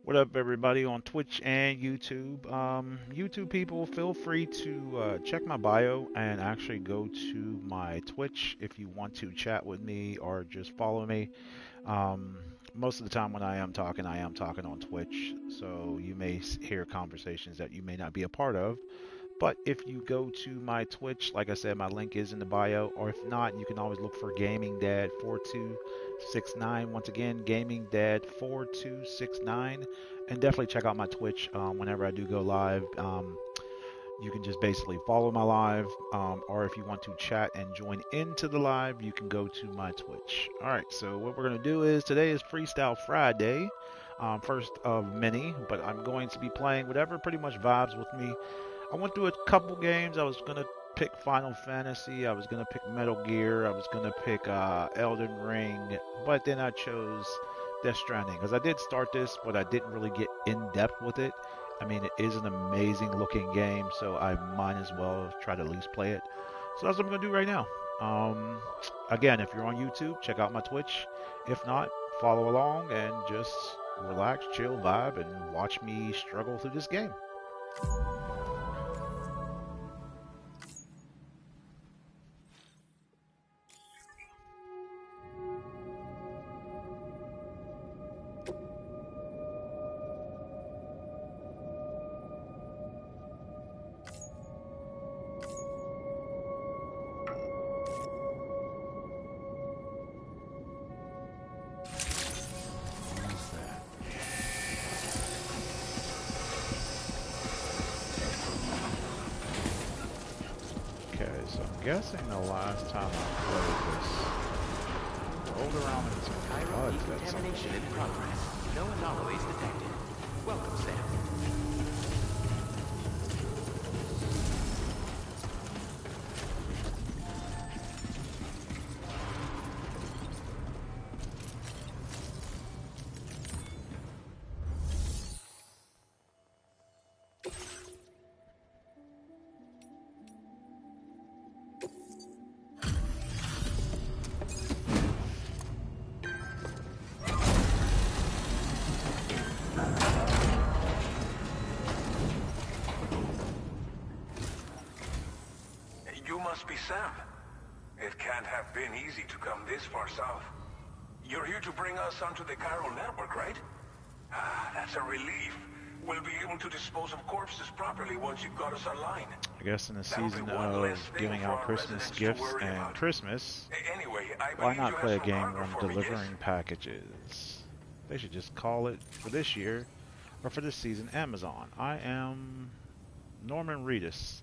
What up, everybody on Twitch and YouTube? YouTube people, feel free to check my bio and actually go to my Twitch if you want to chat with me or just follow me. Um, Most of the time when I am talking on Twitch, so you may hear conversations that you may not be a part of. But if you go to my Twitch, like I said, my link is in the bio. Or if not, you can always look for Gaming Dad 4269. Once again, Gaming Dad 4269. And definitely check out my Twitch whenever I do go live. You can just basically follow my live. Or if you want to chat and join into the live, you can go to my Twitch. All right, so what we're going to do is today is Freestyle Friday. First of many, but I'm going to be playing whatever pretty much vibes with me. I went through a couple games. I was gonna pick Final Fantasy. I was gonna pick Metal Gear. I was gonna pick Elden Ring, but then I chose Death Stranding because I did start this, but I didn't really get in depth with it. I mean, it is an amazing looking game, so I might as well try to at least play it. So that's what I'm gonna do right now. Um, Again, if you're on YouTube, check out my Twitch. If not, follow along and just relax, chill, vibe, and watch me struggle through this game. Okay, so I'm guessing the last time I played this, rolled around in some Chiral floods at some decontamination in point. progress. No anomalies detected. Welcome, Sam. You must be Sam. It can't have been easy to come this far south. You're here to bring us onto the chiral network, right? Ah, that's a relief. We'll be able to dispose of corpses properly once you've got us online. I guess in the That'll be season one less of thing giving for out our Christmas residents to gifts worry and about. Christmas, Anyway, I why believe not you have play a some game cargo where I'm for me, yes? delivering packages? They should just call it for this year, or for this season, Amazon. I am Norman Reedus,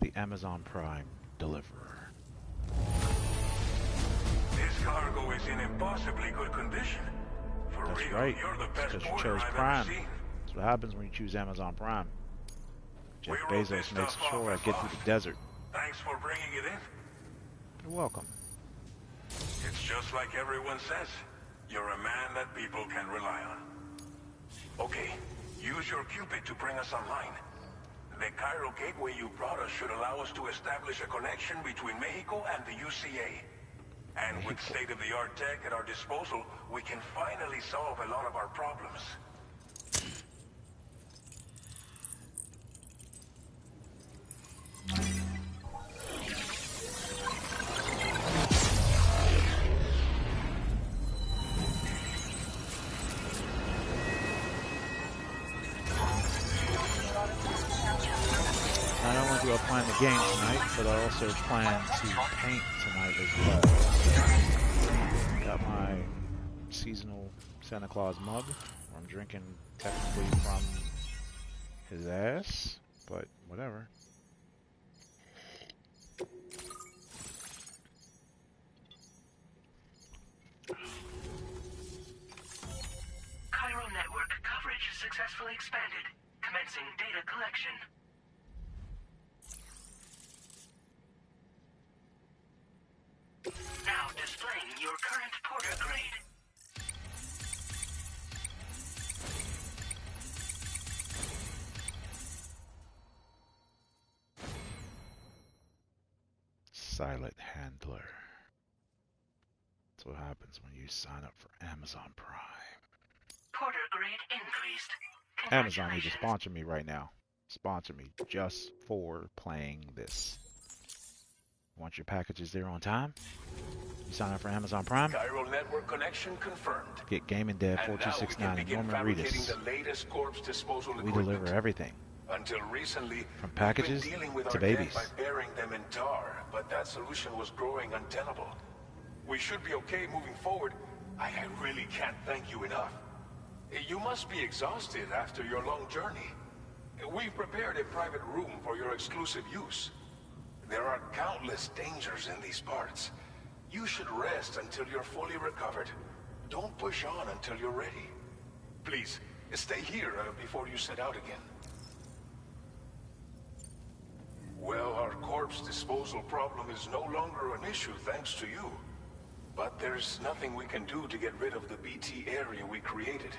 the Amazon Prime deliverer. This cargo is in impossibly good condition. For That's real, right, you're the it's best because you porter chose I've ever Prime. seen. That's what happens when you choose Amazon Prime. Jeff We wrote this Bezos makes stuff sure I off as get through the lost. desert. Thanks for bringing it in. You're welcome. It's just like everyone says. You're a man that people can rely on. Okay, use your Cupid to bring us online. The Cairo gateway you brought us should allow us to establish a connection between Mexico and the UCA. And with state-of-the-art tech at our disposal, we can finally solve a lot of our problems. Not only do I plan the game tonight, but I also plan to paint tonight as well. Got my seasonal Santa Claus mug. I'm drinking technically from his ass, but whatever. Chiral network coverage successfully expanded. Commencing data collection. Now displaying your current porter grade. Silent handler. That's what happens when you sign up for Amazon Prime. porter grade increased. Amazon need to Congratulations. sponsor me right now. Sponsor me just for playing this. Want your packages there on time? You sign up for Amazon Prime? Chiral network connection confirmed. Get Gaming Dev And now we can 4269 and begin Norman fabricating Reedus. the latest corpse disposal We equipment. deliver everything. Until recently, From we've packages been dealing with to our babies. dead by burying them in tar, but that solution was growing untenable. We should be okay moving forward. I really can't thank you enough. You must be exhausted after your long journey. We've prepared a private room for your exclusive use. There are countless dangers in these parts. You should rest until you're fully recovered. Don't push on until you're ready. Please, stay here before you set out again. Well, our corpse disposal problem is no longer an issue thanks to you. But there's nothing we can do to get rid of the BT area we created.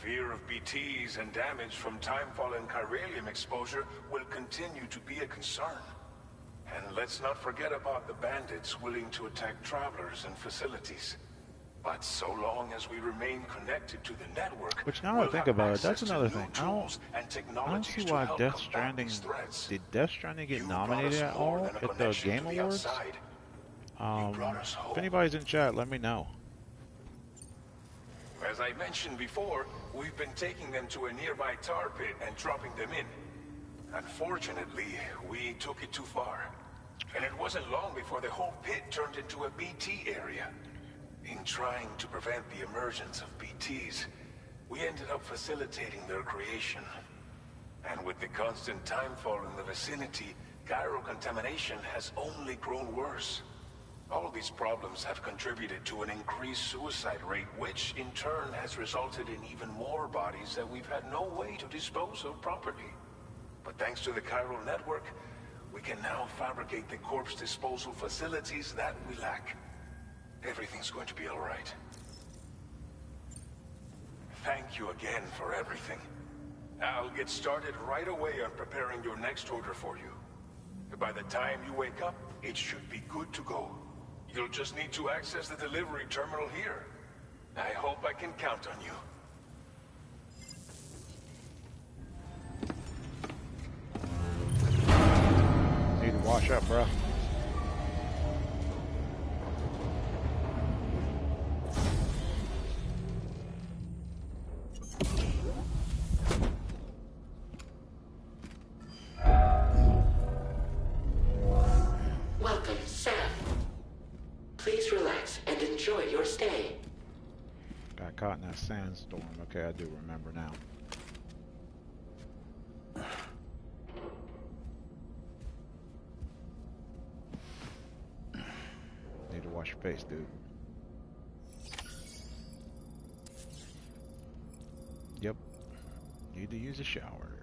Fear of BTs and damage from timefall and chiralium exposure will continue to be a concern. And let's not forget about the bandits willing to attack travelers and facilities. But so long as we remain connected to the network, Which now I think about it, that's another thing. I don't see why Death Stranding did Death Stranding get nominated at all at the Game Awards? If anybody's in chat, let me know. As I mentioned before, we've been taking them to a nearby tar pit and dropping them in. Unfortunately, we took it too far. And it wasn't long before the whole pit turned into a BT area. In trying to prevent the emergence of BTs, we ended up facilitating their creation. And with the constant timefall in the vicinity, chiral contamination has only grown worse. All these problems have contributed to an increased suicide rate, which in turn has resulted in even more bodies that we've had no way to dispose of properly. But thanks to the chiral network, we can now fabricate the corpse disposal facilities that we lack. Everything's going to be all right. Thank you again for everything. I'll get started right away on preparing your next order for you. By the time you wake up, it should be good to go. You'll just need to access the delivery terminal here. I hope I can count on you. Need to wash up, bro. Welcome, Sam. Please relax and enjoy your stay. Got caught in that sandstorm. Okay, I do remember now. Need to wash your face, dude. Yep. Need to use a shower.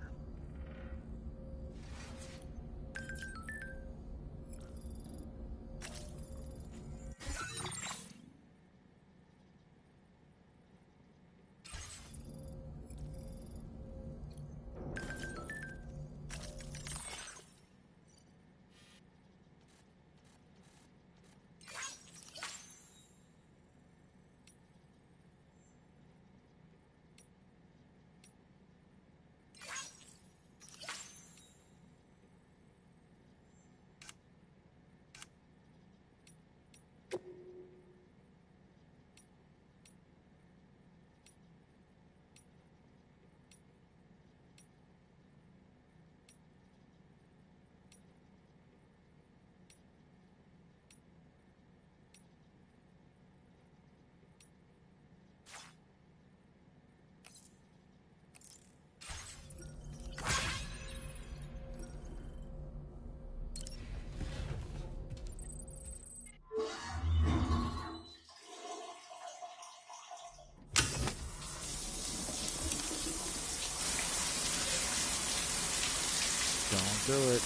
Don't do it.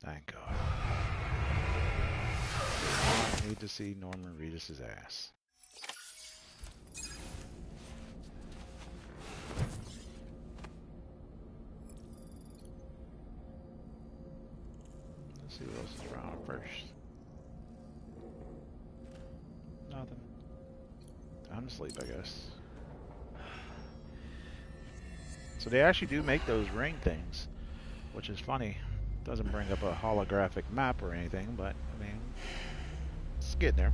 Thank God. I need to see Norman Reedus' ass. Let's see what else is around first. Nothing. time to sleep, I guess. So they actually do make those ring things, which is funny. Doesn't bring up a holographic map or anything, but I mean, it's getting there.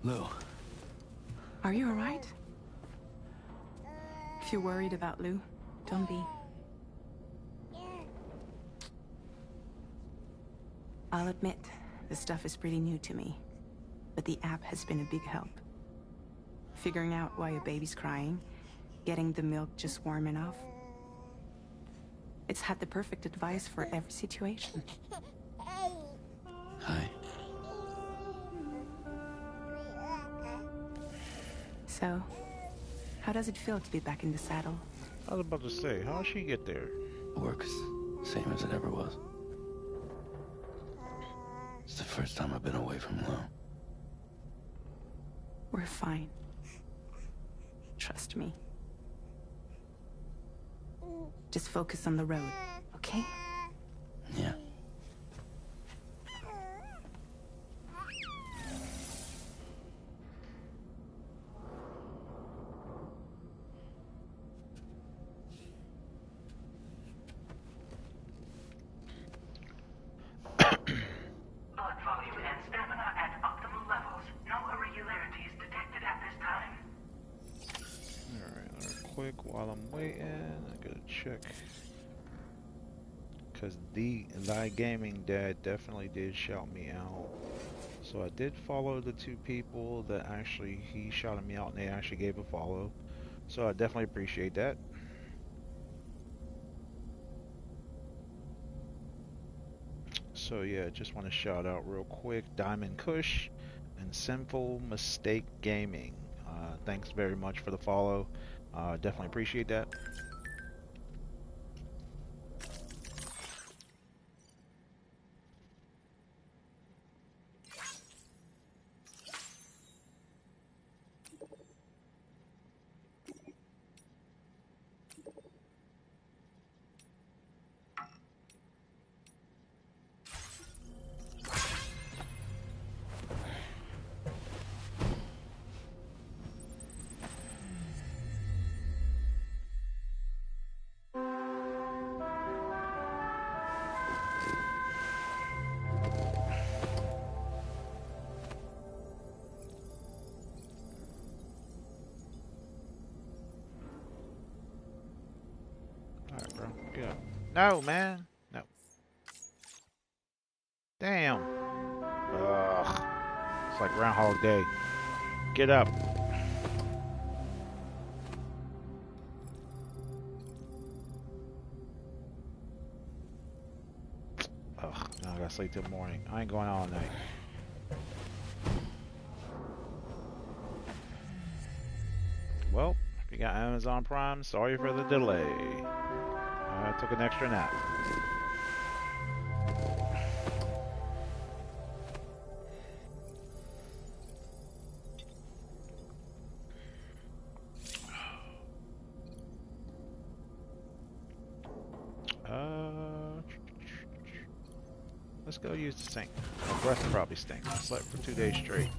Lou. Are you alright? If you're worried about Lou, don't be. I'll admit, this stuff is pretty new to me, but the app has been a big help. Figuring out why a baby's crying, getting the milk just warm enough. It's had the perfect advice for every situation. Hi. So, how does it feel to be back in the saddle? I was about to say, how'd she get there? Works same as it ever was. It's the first time I've been away from Lou. We're fine. Trust me. Just focus on the road, okay? Yeah. Blood volume and stamina at optimal levels. No irregularities detected at this time. Alright, quick, while I'm waiting, I gotta check. Because thy gaming dad definitely did shout me out. So I did follow the two people that actually, he shouted me out and they actually gave a follow. So I definitely appreciate that. So yeah, just want to shout out real quick, Diamond Kush and Sinful Mistake Gaming. Thanks very much for the follow. Definitely appreciate that. Alright, bro. Get up. No, man. No. Damn. Ugh. It's like Groundhog Day. Get up. Ugh. Now I gotta sleep till morning. I ain't going out all night. Well, if you got Amazon Prime, sorry for the delay. I took an extra nap. Still use the sink. My breath probably stinks. I slept for 2 days straight.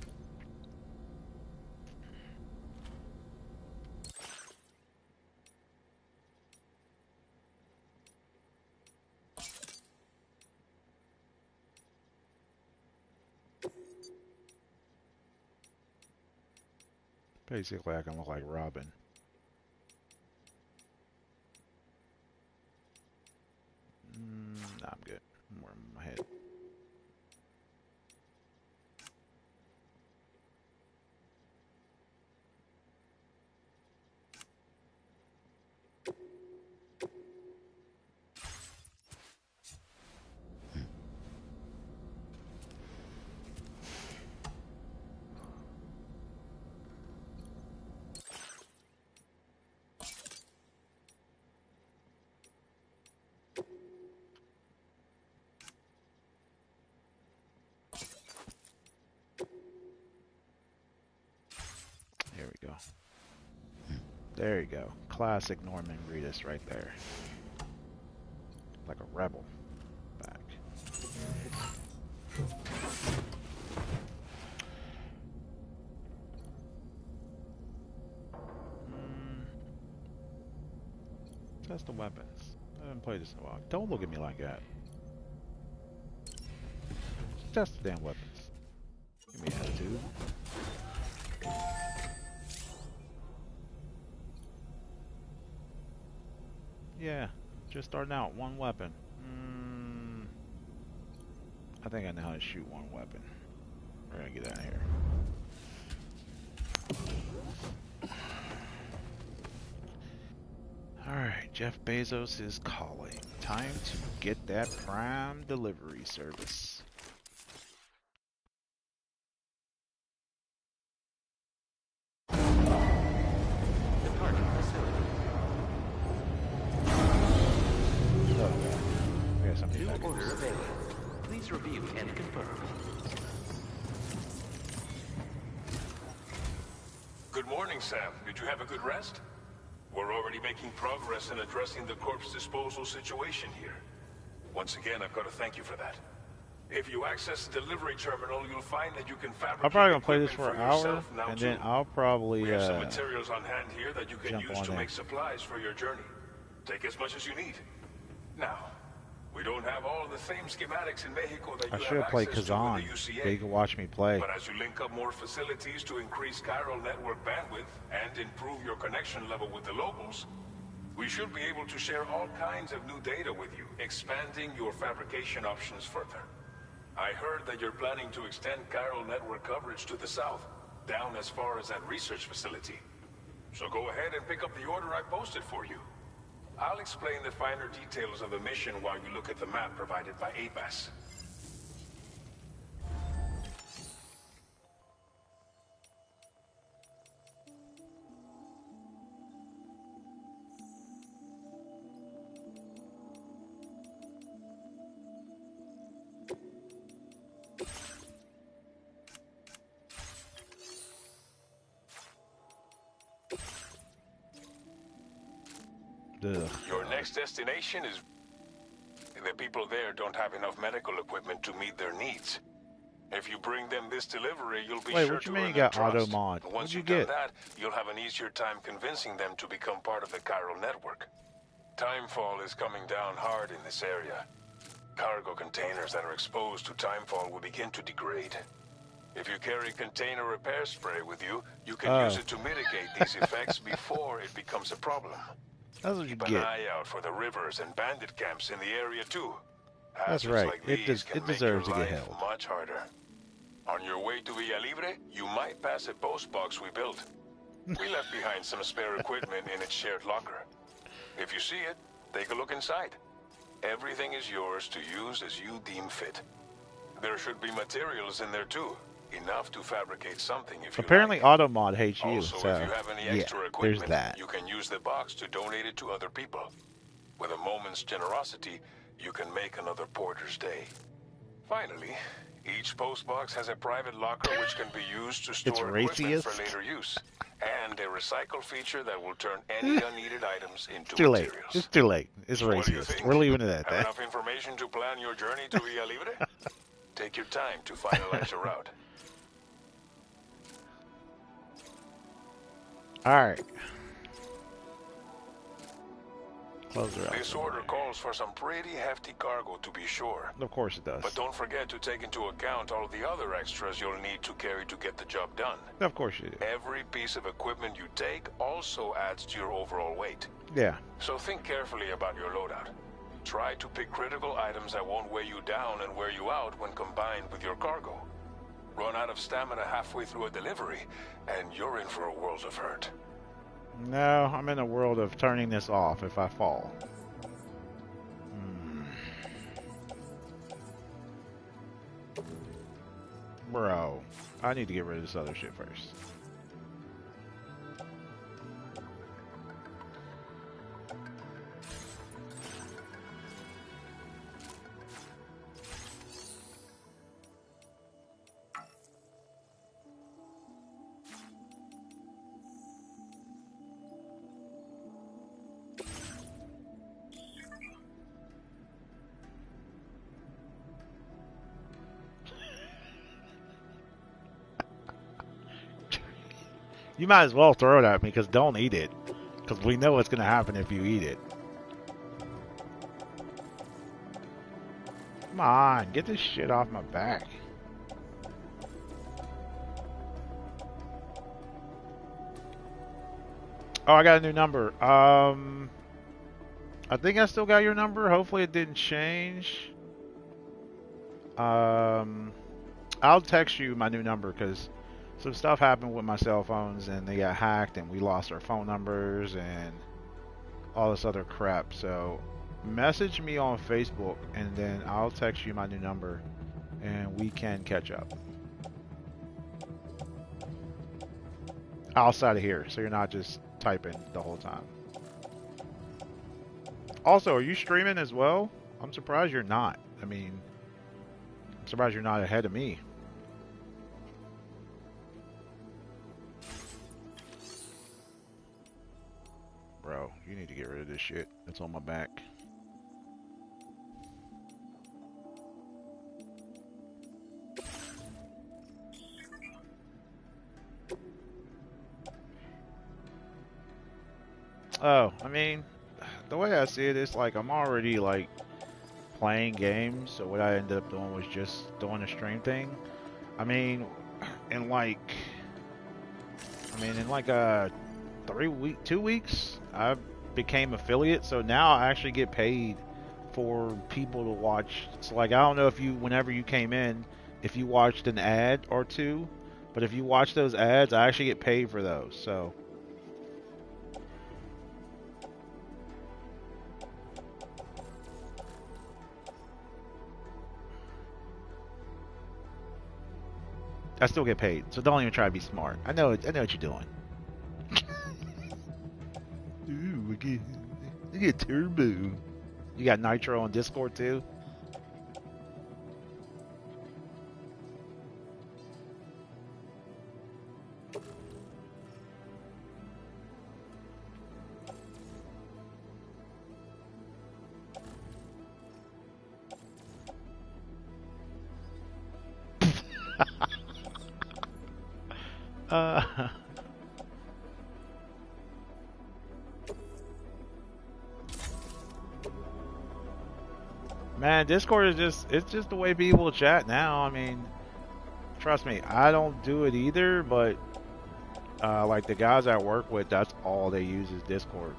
Basically, I can look like Robin. Nah, I'm good. I'm warming my head. Here we go. There you go. Classic Norman Reedus right there. Like a rebel. Back. Test the weapons. I haven't played this in a while. Don't look at me like that. Just test the damn weapons. Give me attitude. Yeah, just starting out. One weapon. I think I know how to shoot one weapon. We're gonna get out of here. Alright, Jeff Bezos is calling. Time to get that Prime delivery service. Departing facility. Oh god. We got something New back. order available. Please review and confirm. Good morning, Sam. Did you have a good rest? We're already making progress in addressing the corpse disposal situation here. Once again, I've got to thank you for that. If you access the delivery terminal, you'll find that you can fabricate I'm probably gonna play this for equipment an hour, yourself now and too. then I'll probably We have some materials on hand here that you can jump use on to in. make supplies for your journey. Take as much as you need. Now, we don't have all the same schematics in Mexico that I you should have have played access to Kazan. in the UCA. So you can watch me play. But as you link up more facilities to increase chiral network bandwidth and improve your connection level with the locals, we should be able to share all kinds of new data with you, expanding your fabrication options further. I heard that you're planning to extend chiral network coverage to the south, down as far as that research facility. So go ahead and pick up the order I posted for you. I'll explain the finer details of the mission while you look at the map provided by ABAS. Ugh. Your next destination is... The people there don't have enough medical equipment to meet their needs. If you bring them this delivery, you'll be Wait, sure what to you mean earn you their got auto trust. mod? Once What'd you you've done get? that, you'll have an easier time convincing them to become part of the chiral network. Timefall is coming down hard in this area. Cargo containers that are exposed to timefall will begin to degrade. If you carry container repair spray with you, you can use it to mitigate these effects before it becomes a problem. That's what you Keep an get. eye out for the rivers and bandit camps in the area too. That's Hazards right. like It these can make deserves your to get life held. much harder. On your way to Villa Libre, you might pass a post box we built. We left behind some spare equipment in its shared locker. If you see it, take a look inside. Everything is yours to use as you deem fit. There should be materials in there too. Enough to fabricate something if Apparently you like. Automod hates you, Also, so if you have any yeah, extra there's equipment, that. you can use the box to donate it to other people. With a moment's generosity, you can make another porter's day. Finally, Each postbox has a private locker which can be used to It's store equipment for racist. later use, and a recycle feature that will turn any unneeded items into Too late. materials. It's too late. It's What do you racist. think? We're leaving it at Have that. enough information to plan your journey to Villa Libre? Take your time to finalize your route. Alright. Close her out. This order calls for some pretty hefty cargo, to be sure. Of course it does. But don't forget to take into account all the other extras you'll need to carry to get the job done. Of course you do. Every piece of equipment you take also adds to your overall weight. Yeah. So think carefully about your loadout. Try to pick critical items that won't weigh you down and wear you out when combined with your cargo. Run out of stamina halfway through a delivery, and you're in for a world of hurt. No, I'm in a world of turning this off if I fall. Bro, I need to get rid of this other shit first. You might as well throw it at me, because don't eat it. Because we know what's going to happen if you eat it. Come on, get this shit off my back. Oh, I got a new number. I think I still got your number. Hopefully it didn't change. I'll text you my new number, because some stuff happened with my cell phones and they got hacked and we lost our phone numbers and all this other crap. So message me on Facebook and then I'll text you my new number and we can catch up. Outside of here, so you're not just typing the whole time. Also, are you streaming as well? I'm surprised you're not. I mean, I'm surprised you're not ahead of me. Bro, you need to get rid of this shit. It's on my back. Oh, I mean, the way I see it is like I'm already like playing games, so what I ended up doing was just doing a stream thing. I mean, in like 2 weeks, I became affiliate, so now I actually get paid for people to watch. So like, I don't know if you, whenever you came in, if you watched an ad or two, but if you watch those ads, I actually get paid for those. So I still get paid. So don't even try to be smart. I know what you're doing. Ooh, I get turbo. You got Nitro on Discord too? Man, Discord is it's just the way people chat now. I mean, trust me, I don't do it either, but like the guys I work with, that's all they use is Discord.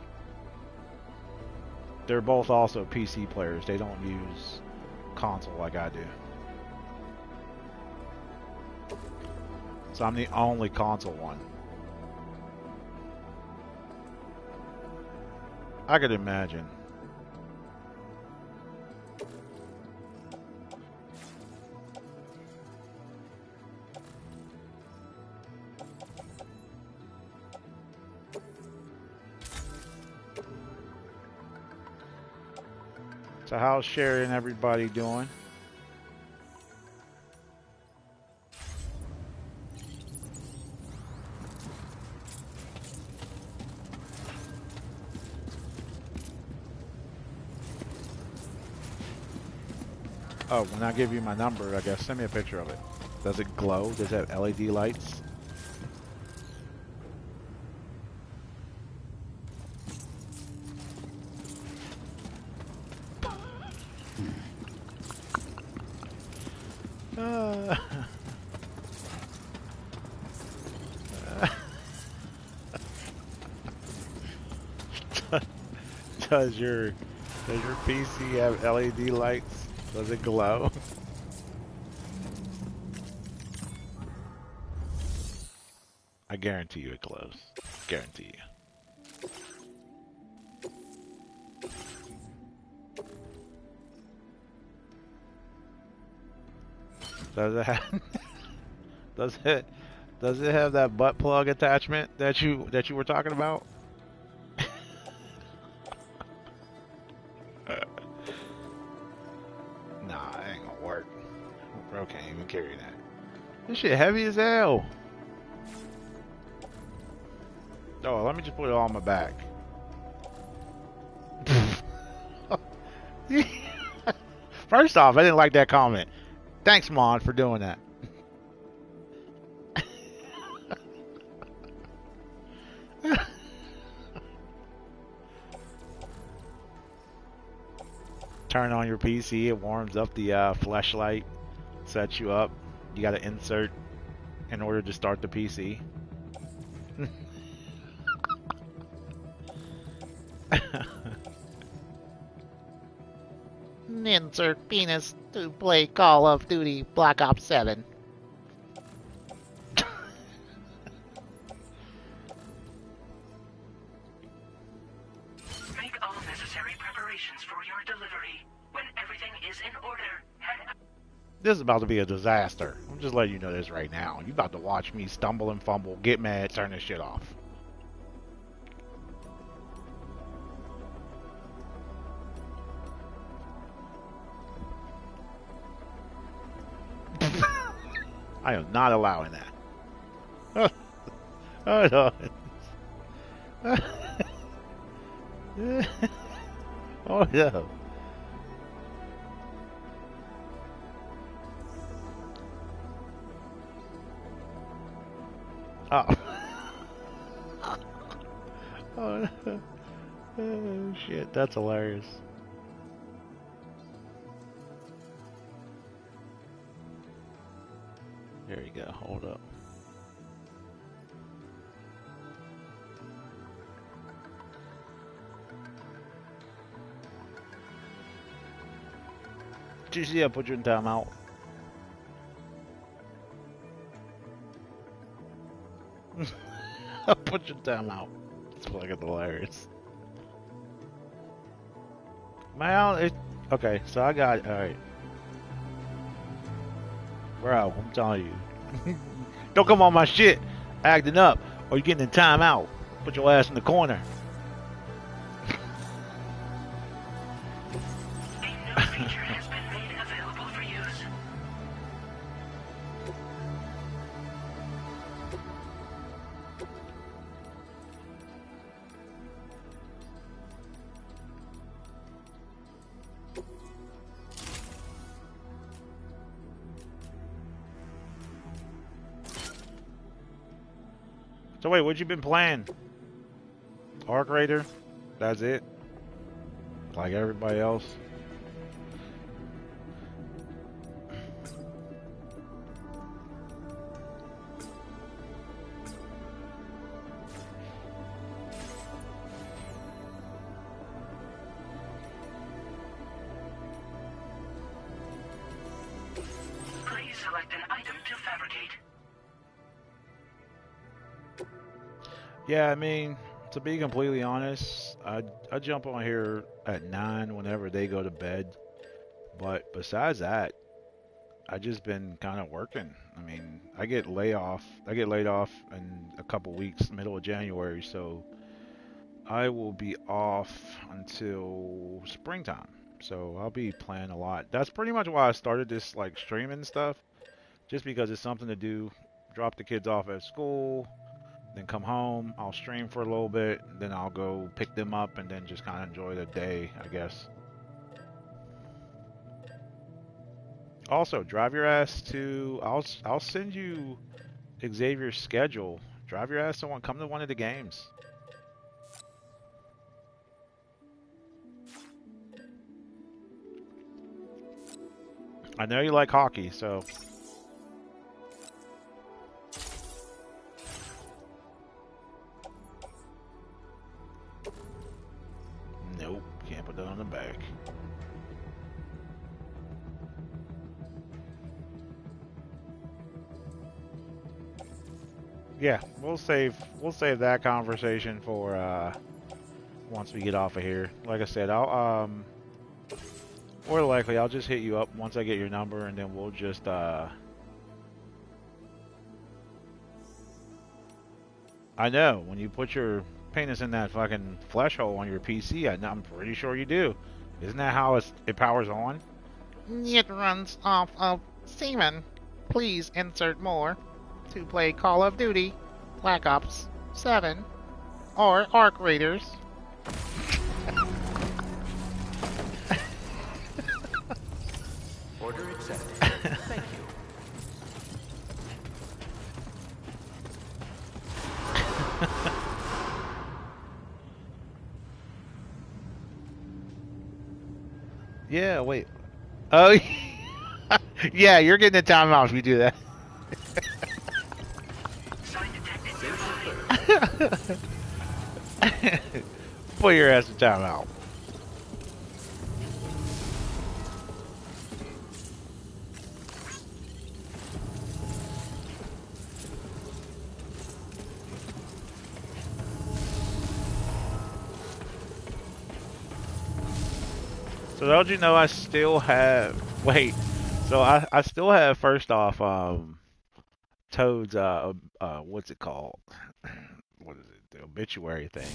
They're both also PC players. They don't use console like I do. So I'm the only console one. I could imagine. So how's Sherry and everybody doing? Oh, when I give you my number, I guess send me a picture of it. Does it glow? Does it have LED lights? Uh, does your PC have LED lights? Does it glow? I guarantee you it glows. Guarantee you. Does it have does it have that butt plug attachment that you were talking about? Nah, it ain't gonna work. Bro can't even carry that. This shit heavy as hell. Oh, let me just put it on my back. First off, I didn't like that comment. Thanks, Mon, for doing that. Turn on your PC, it warms up the flashlight, sets you up. You got to insert in order to start the PC. Insert penis to play Call of Duty Black Ops 7. Make all necessary preparations for your delivery. When everything is in order, head out. This is about to be a disaster. I'm just letting you know this right now. You about to watch me stumble and fumble, get mad, turn this shit off. I am not allowing that. Hold on. Oh no. Oh. Oh, no. Oh shit, that's hilarious. There you go, hold up. Did you see I put you in timeout? I put you in timeout. It's fucking hilarious. Man, okay, so I got, alright. Bro, I'm telling you. Don't come on my shit acting up or you're getting in timeout. Put your ass in the corner. A new feature has been made available for use. So wait, what you been playing? Arc Raider? That's it? Like everybody else? Please select an item to fabricate. Yeah, I mean, to be completely honest, I jump on here at 9 whenever they go to bed. But besides that, I just been kind of working. I mean, I get laid off in a couple weeks, middle of January, so I will be off until springtime. So I'll be playing a lot. That's pretty much why I started this like streaming stuff, just because it's something to do. Drop the kids off at school, then come home. I'll stream for a little bit, then I'll go pick them up, and then just kind of enjoy the day, I guess. Also, drive your ass to. I'll send you Xavier's schedule. Drive your ass to one. Come to one of the games. I know you like hockey, so. Nope, can't put that on the back. Yeah, we'll save that conversation for once we get off of here. Like I said, I'll more likely I'll just hit you up once I get your number, and then we'll just I know when you put your penis in that fucking flesh hole on your PC, I'm pretty sure you do. Isn't that how it powers on? It runs off of semen. Please insert more to play Call of Duty, Black Ops 7, or Arc Raiders. Order accepted. Thank you. Yeah, wait. Oh, yeah, you're getting a timeout if you do that. Put your ass in timeout. So don't you know I still have wait. So I still have first off Toad's what's it called? What is it? The obituary thing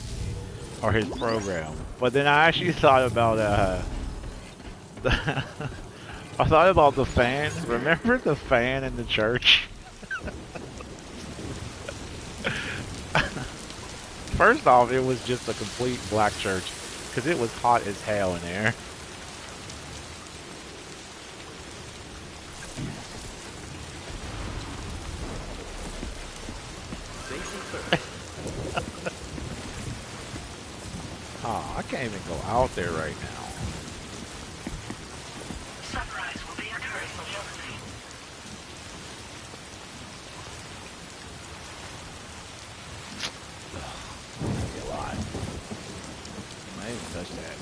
or his program. But then I actually thought about I thought about the fan. Remember the fan in the church? First off, it was just a complete black church because it was hot as hell in there. Oh, I can't even go out there right now. Sunrise will be occurring shortly. That'd be a lot. I didn't even touch that.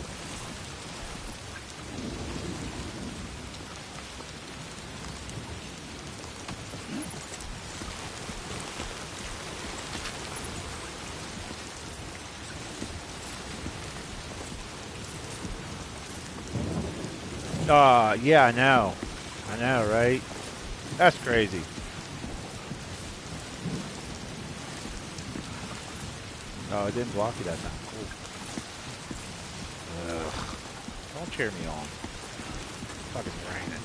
Yeah, I know. I know, right? That's crazy. Oh, it didn't block you that time. Cool. Ugh. Don't cheer me on. It's fucking raining.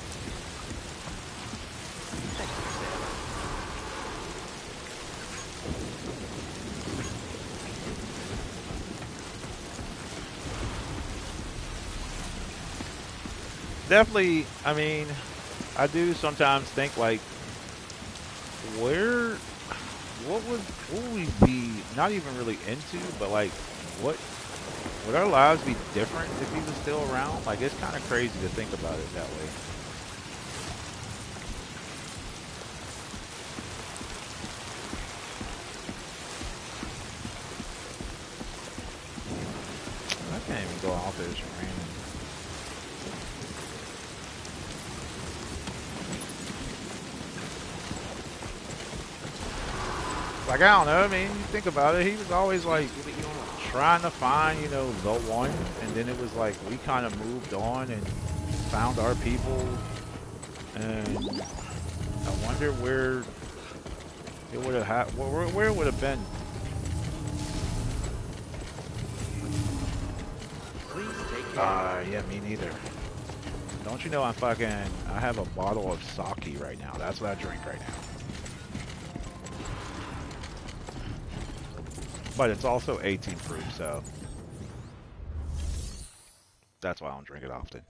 Definitely, I mean, I do sometimes think like, what would we be not even really into, but like, would our lives be different if he was still around? Like, it's kind of crazy to think about it that way. I can't even go out there, it's raining. Like, I don't know, I mean, you think about it, he was always like, trying to find, the one, and then it was like, we kind of moved on and found our people, and I wonder where it would have, where it would have been. Yeah, me neither. Don't you know I have a bottle of sake right now, that's what I drink right now. But it's also 18 proof, so that's why I don't drink it often.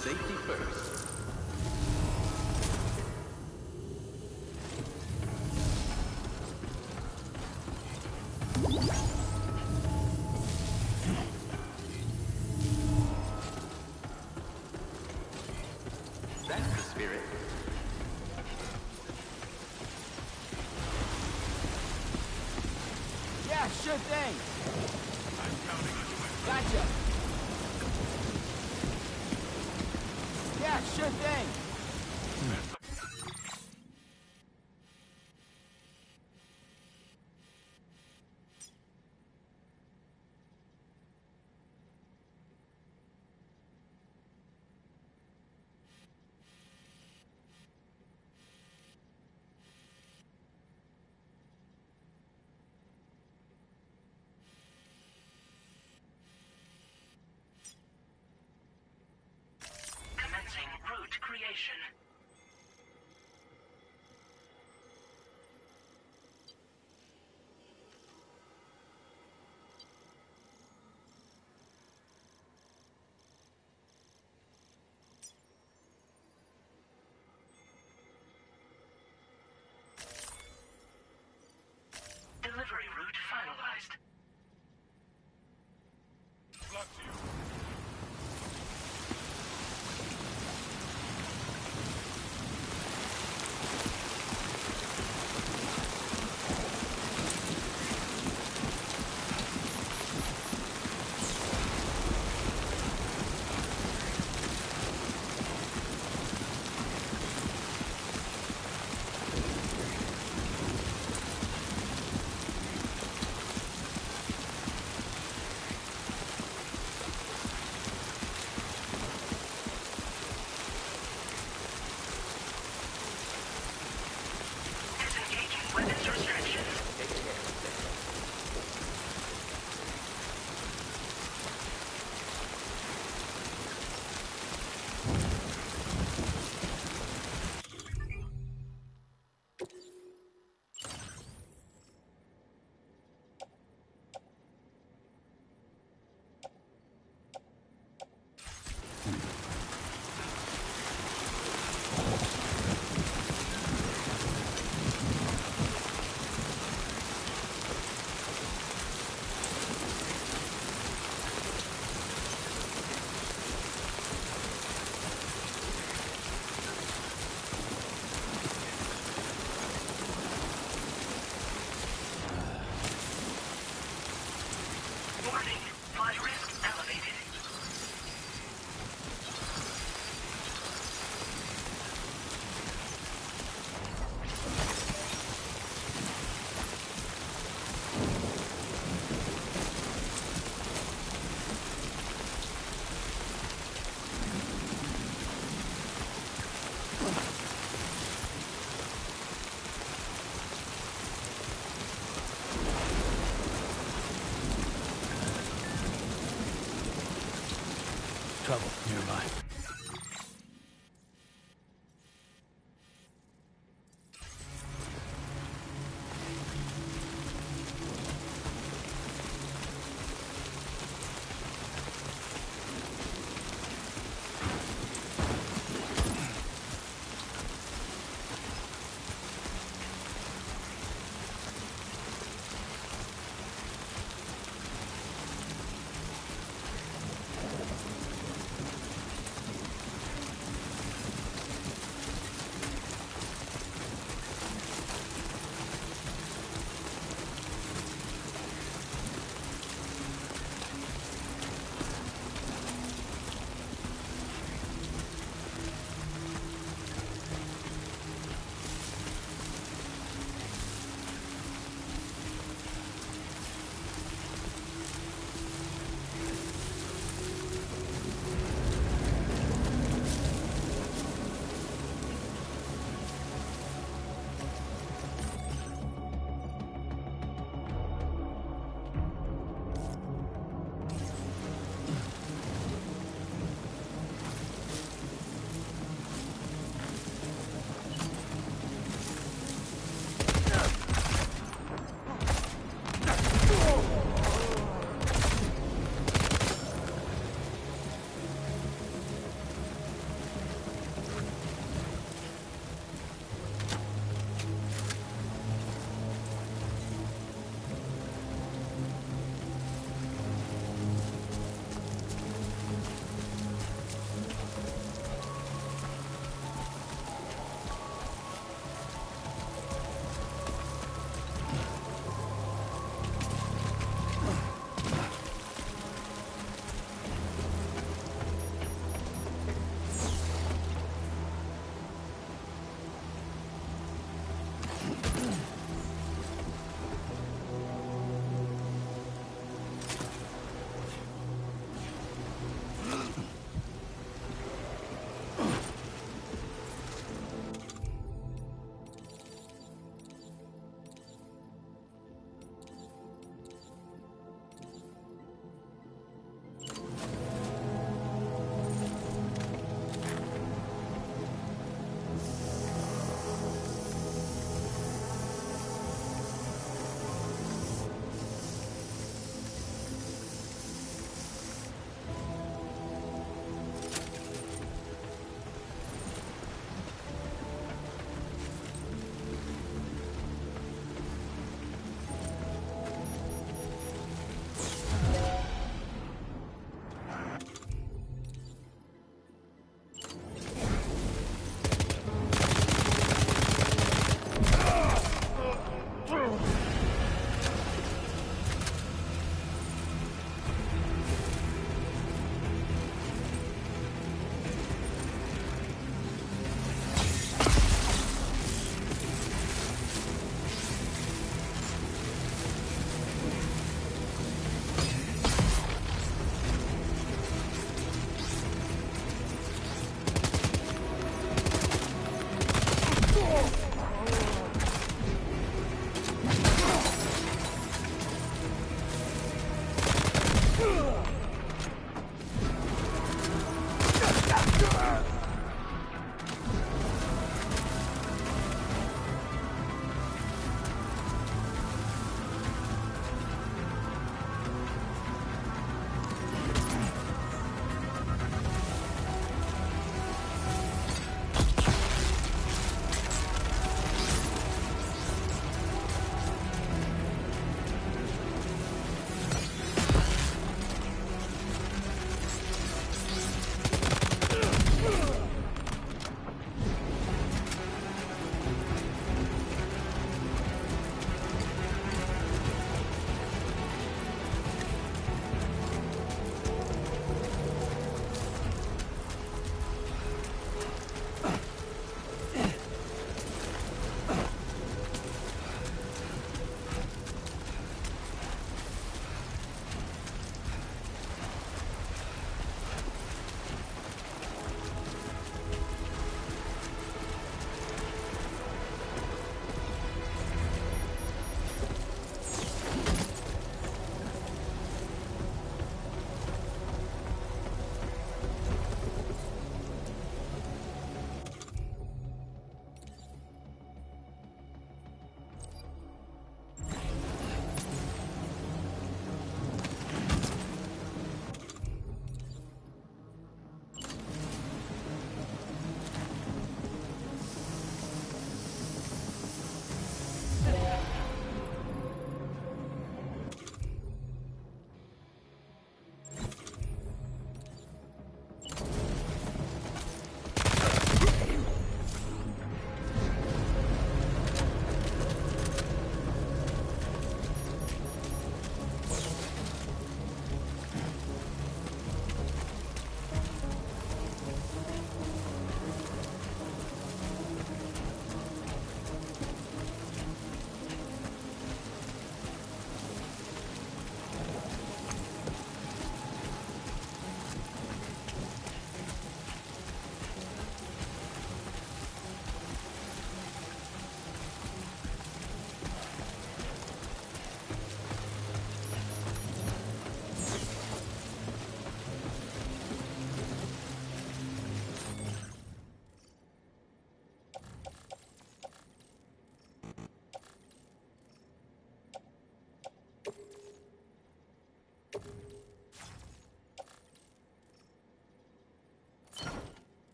Safety first. That's the spirit. Yeah, sure thing. I'm counting on you, my friend. Gotcha. Yeah, sure thing. Commencing route creation. Delivery route finalized. Luck to you.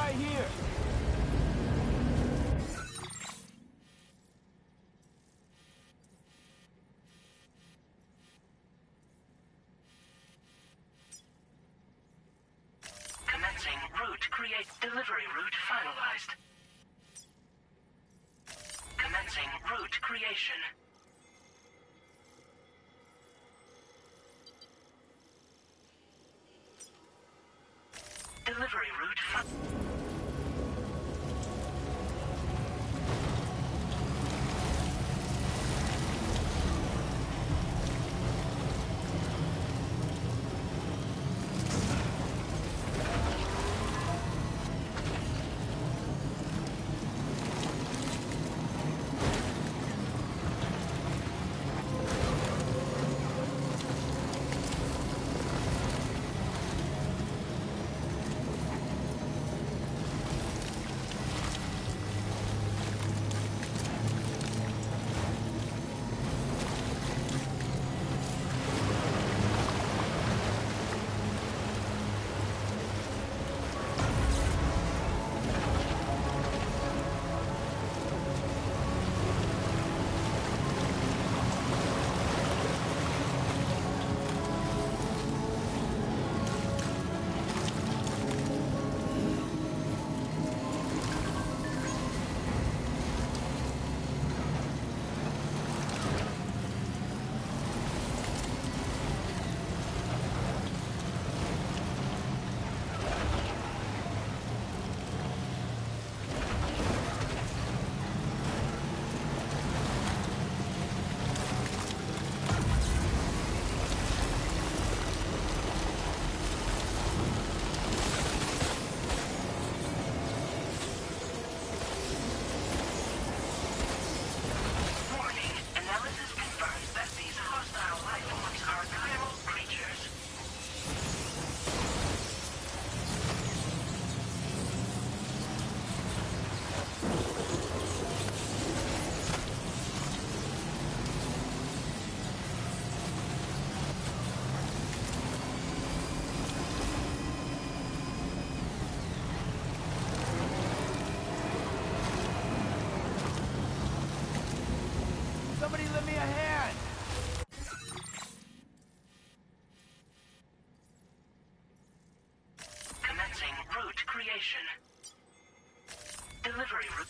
right here. Commencing route create delivery route finalized. Commencing route creation. Delivery route Somebody lend me a hand. commencing route creation. Delivery route.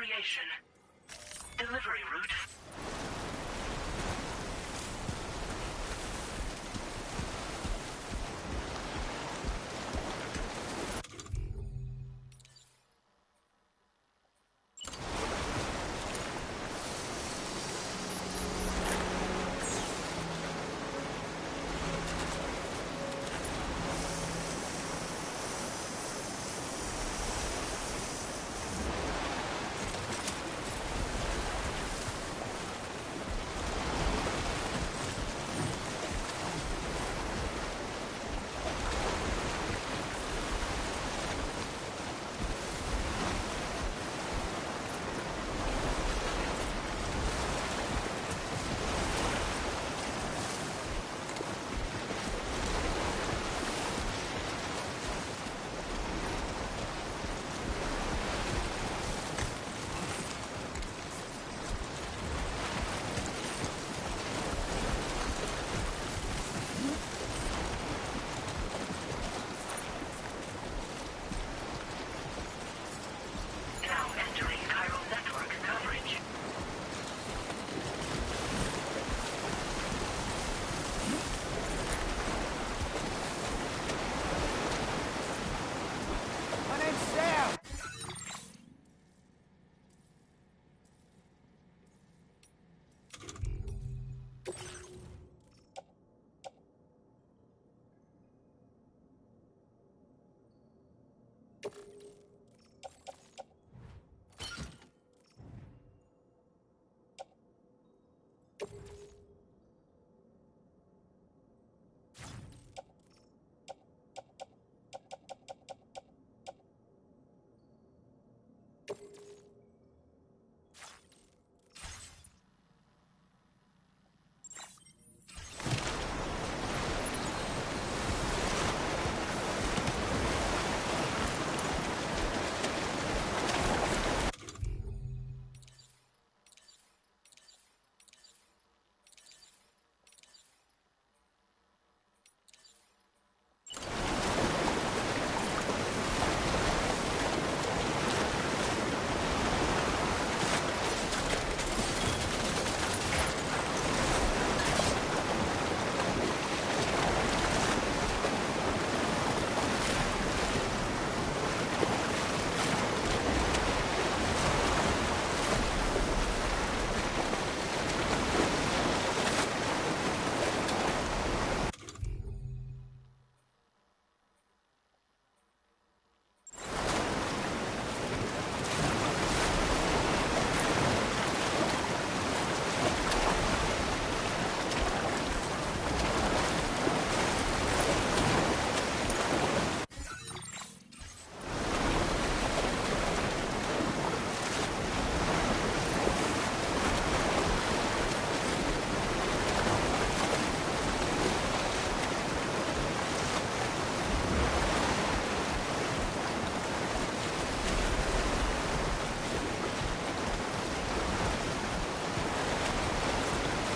creation. Delivery route. Now entering Chiral network coverage. My name's Sam.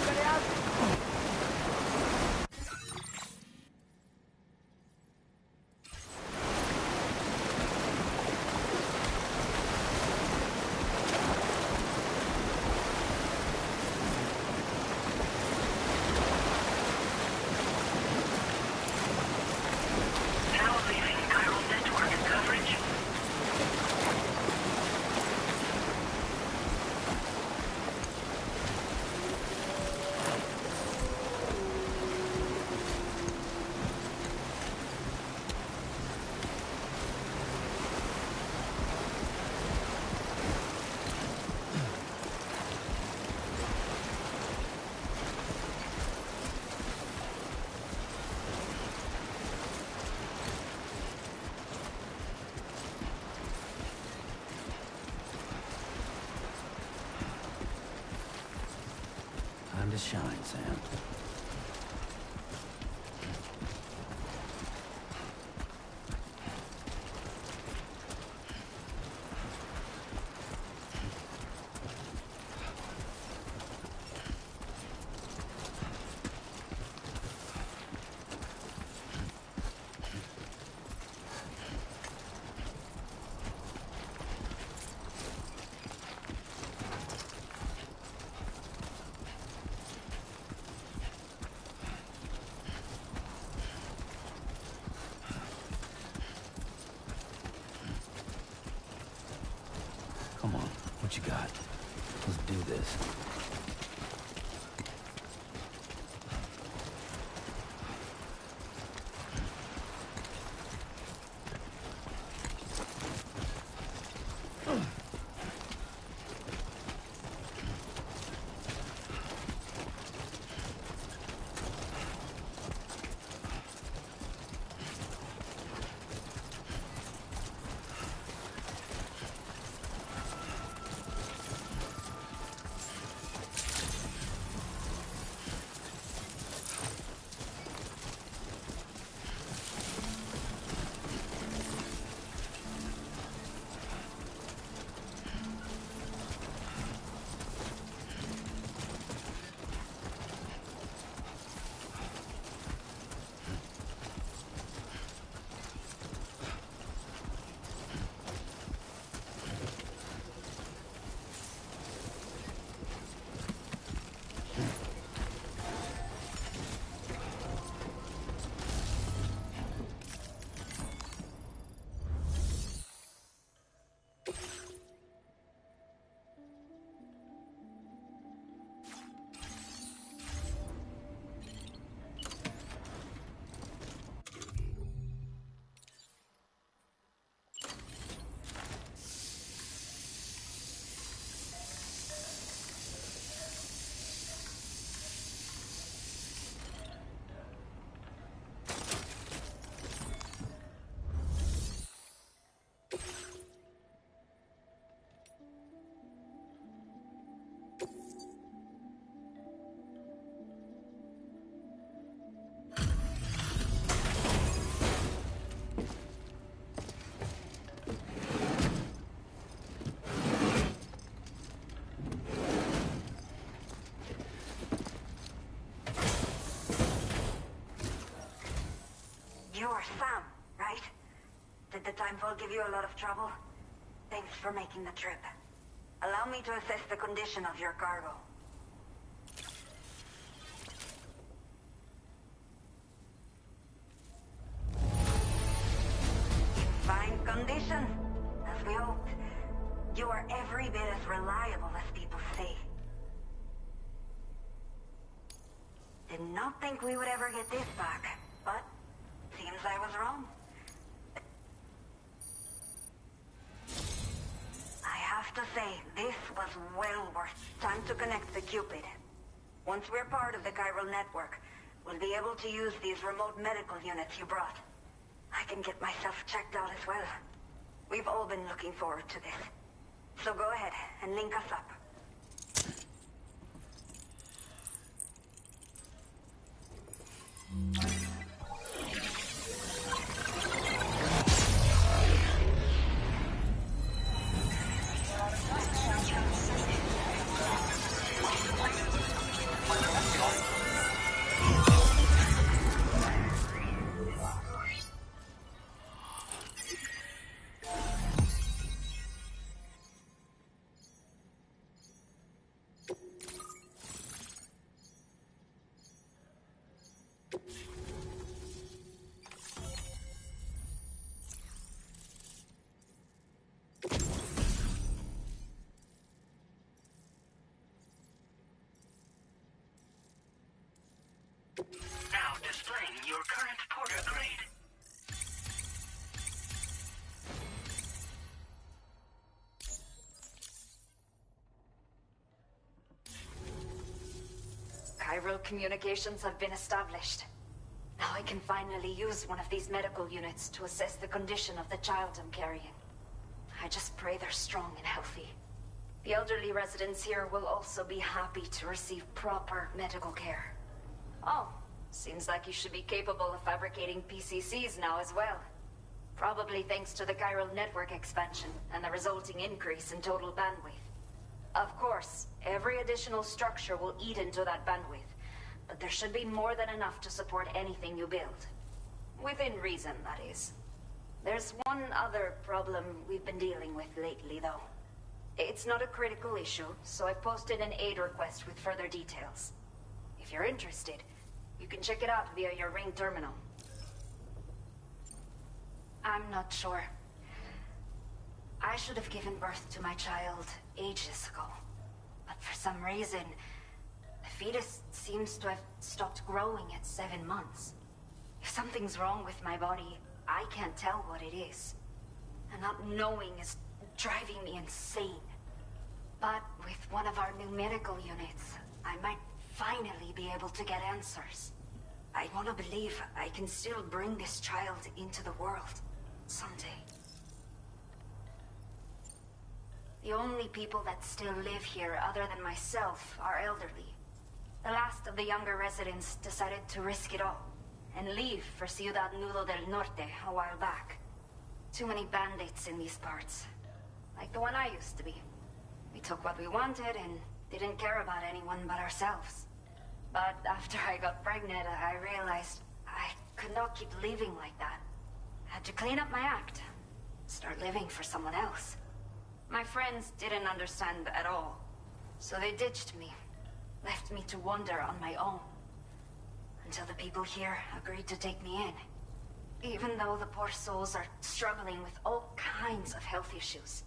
Anybody out? Now leaving Chiral network coverage. Time to shine, Sam. you got. Let's do this. You're Sam, right? Did the timefall give you a lot of trouble? Thanks for making the trip. Allow me to assess the condition of your cargo. In fine condition, as we hoped. You are every bit as reliable as people say. Did not think we would ever get this back, but seems I was wrong. I have to say, this was well worth time to connect the Cupid. Once we're part of the chiral network, we'll be able to use these remote medical units you brought. I can get myself checked out as well. We've all been looking forward to this. So go ahead and link us up. Now displaying your current porter grade. Chiral communications have been established. Now I can finally use one of these medical units to assess the condition of the child I'm carrying. I just pray they're strong and healthy. The elderly residents here will also be happy to receive proper medical care. Oh, seems like you should be capable of fabricating PCCs now as well. Probably thanks to the chiral network expansion and the resulting increase in total bandwidth. Of course, every additional structure will eat into that bandwidth, but there should be more than enough to support anything you build. Within reason, that is. There's one other problem we've been dealing with lately, though. It's not a critical issue, so I've posted an aid request with further details. If you're interested, you can check it out via your Ring terminal. I'm not sure. I should have given birth to my child ages ago. But for some reason, the fetus seems to have stopped growing at 7 months. If something's wrong with my body, I can't tell what it is. And not knowing is driving me insane. But with one of our new medical units, I might finally be able to get answers. I want to believe I can still bring this child into the world someday. The only people that still live here other than myself are elderly. The last of the younger residents decided to risk it all and leave for Ciudad Nudo del Norte a while back. Too many bandits in these parts. Like the one I used to be. We took what we wanted and didn't care about anyone but ourselves. But after I got pregnant, I realized I could not keep living like that. I had to clean up my act. Start living for someone else. My friends didn't understand at all. So they ditched me. Left me to wander on my own. Until the people here agreed to take me in. Even though the poor souls are struggling with all kinds of health issues.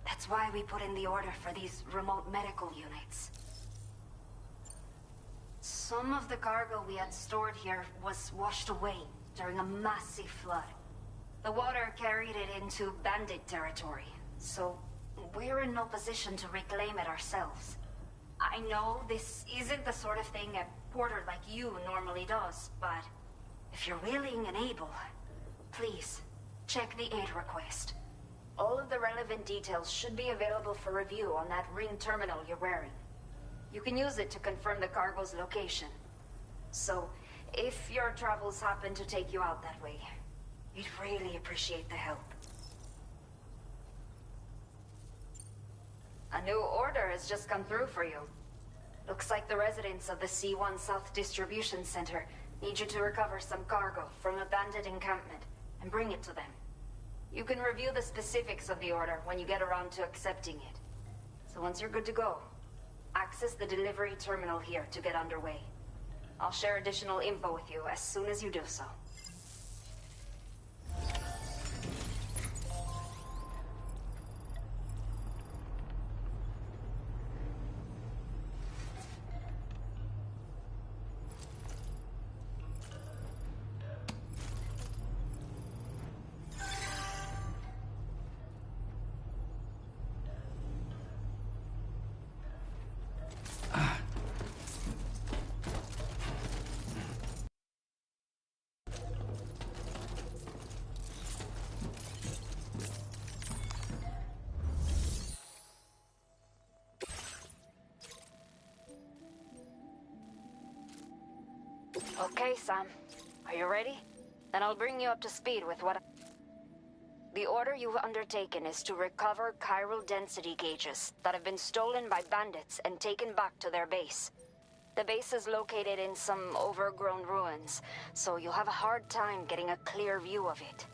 That's why we put in the order for these remote medical units. Some of the cargo we had stored here was washed away during a massive flood. The water carried it into bandit territory, so we're in no position to reclaim it ourselves. I know this isn't the sort of thing a porter like you normally does, but if you're willing and able, please, check the aid request. All of the relevant details should be available for review on that ring terminal you're wearing. You can use it to confirm the cargo's location. So, if your travels happen to take you out that way, we'd really appreciate the help. A new order has just come through for you. Looks like the residents of the C1 South Distribution Center need you to recover some cargo from a bandit encampment and bring it to them. You can review the specifics of the order when you get around to accepting it. So once you're good to go, access the delivery terminal here to get underway. I'll share additional info with you as soon as you do so. Okay, Sam. Are you ready? Then I'll bring you up to speed with what The order you've undertaken is to recover chiral density gauges that have been stolen by bandits and taken back to their base. The base is located in some overgrown ruins, so you'll have a hard time getting a clear view of it.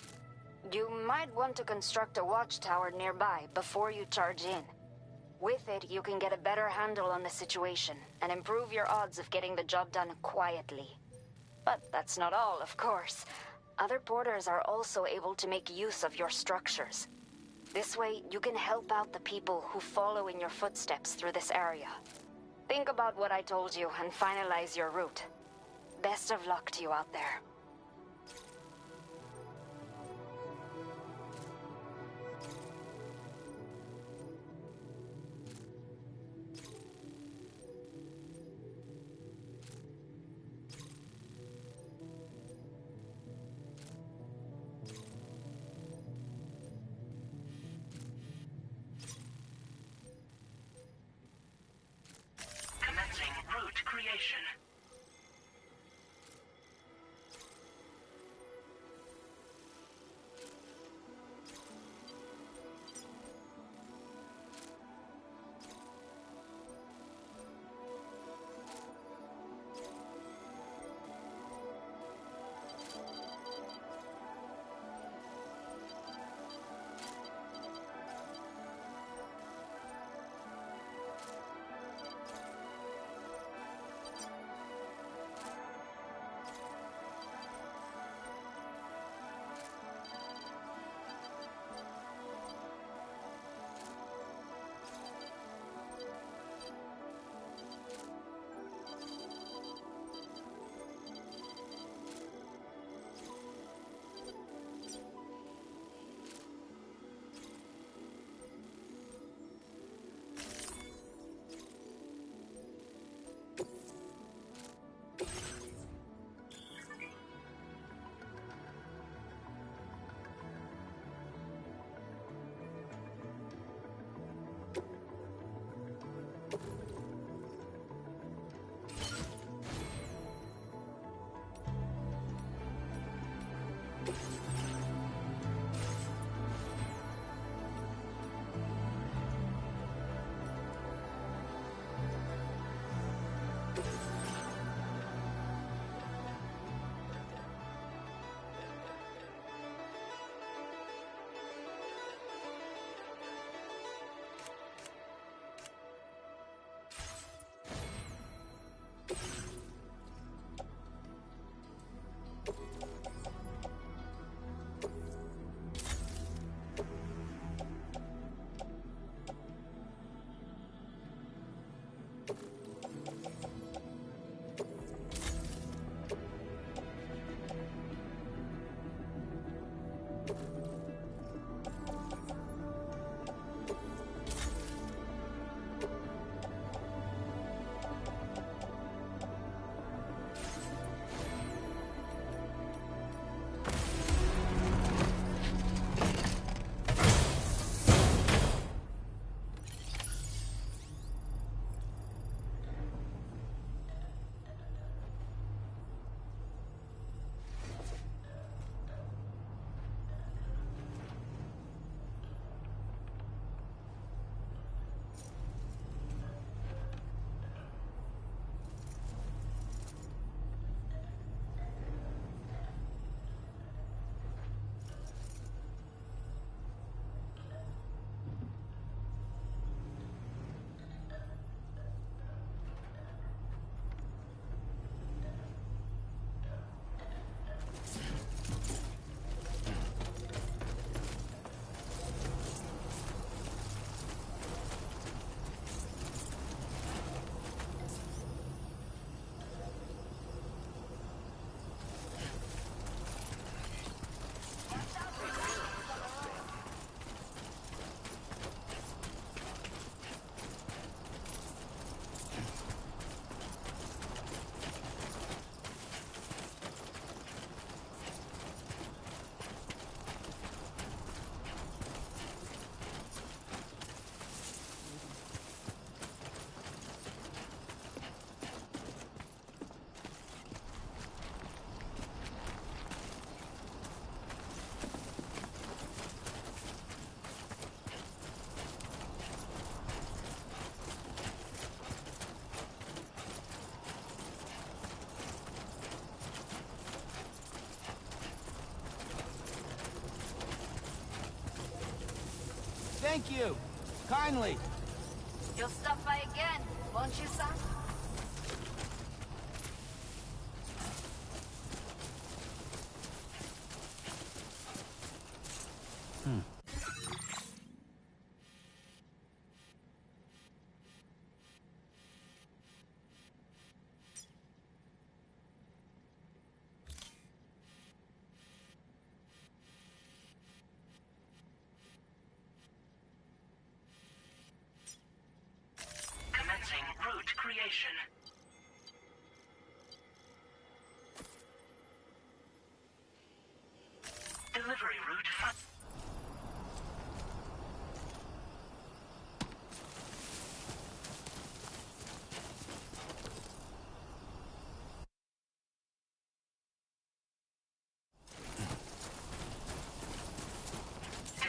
You might want to construct a watchtower nearby before you charge in. With it, you can get a better handle on the situation and improve your odds of getting the job done quietly. But that's not all, of course. Other porters are also able to make use of your structures. This way, you can help out the people who follow in your footsteps through this area. Think about what I told you and finalize your route. Best of luck to you out there. Commencing route creation. Thank you. Kindly. You'll stop by again, won't you, son? Commencing route creation. Delivery route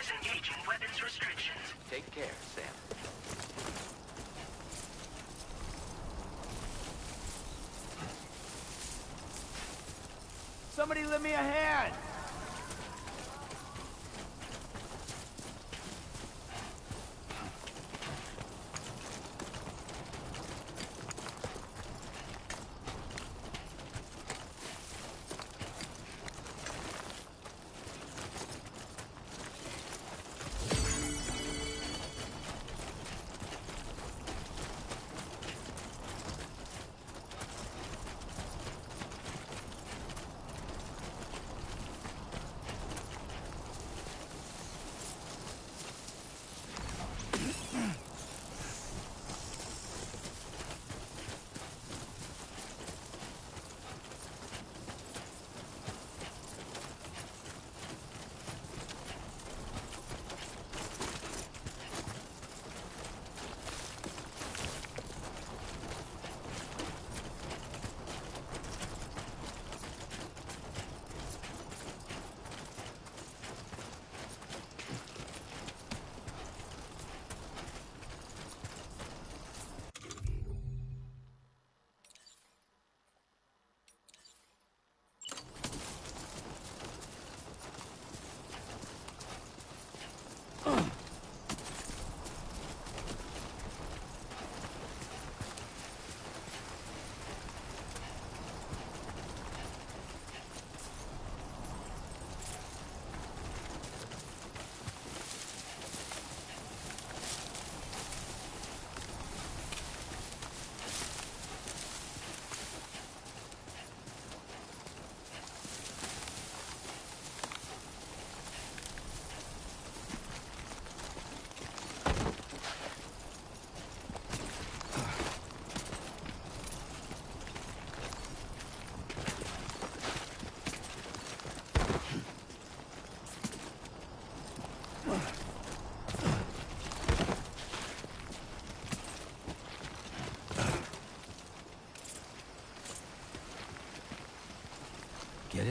disengaging weapons restrictions. Take care, Sam. Somebody lend me a hand!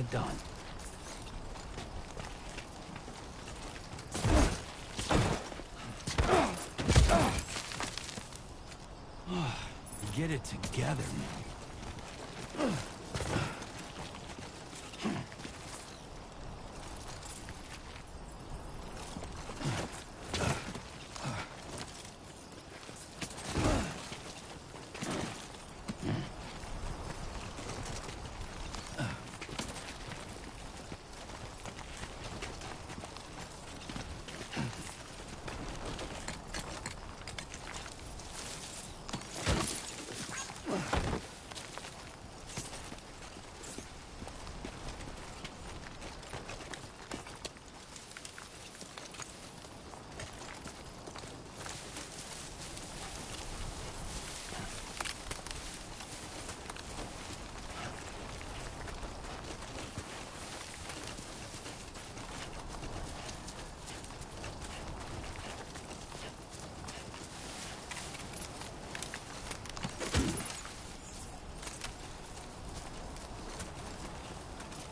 it done. Get it together, man.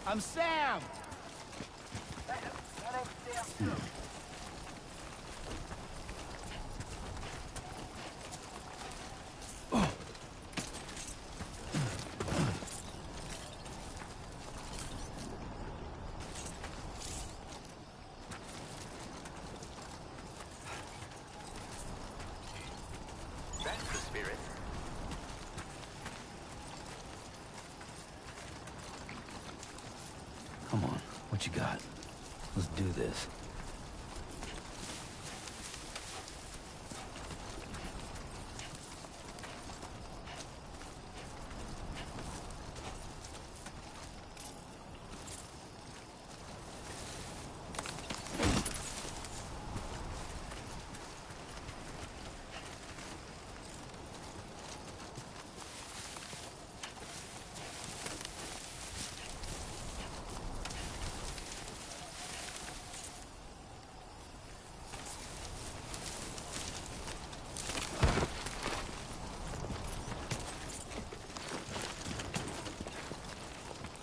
I'm Sam! That's the spirit. Come on, what you got? Let's do this.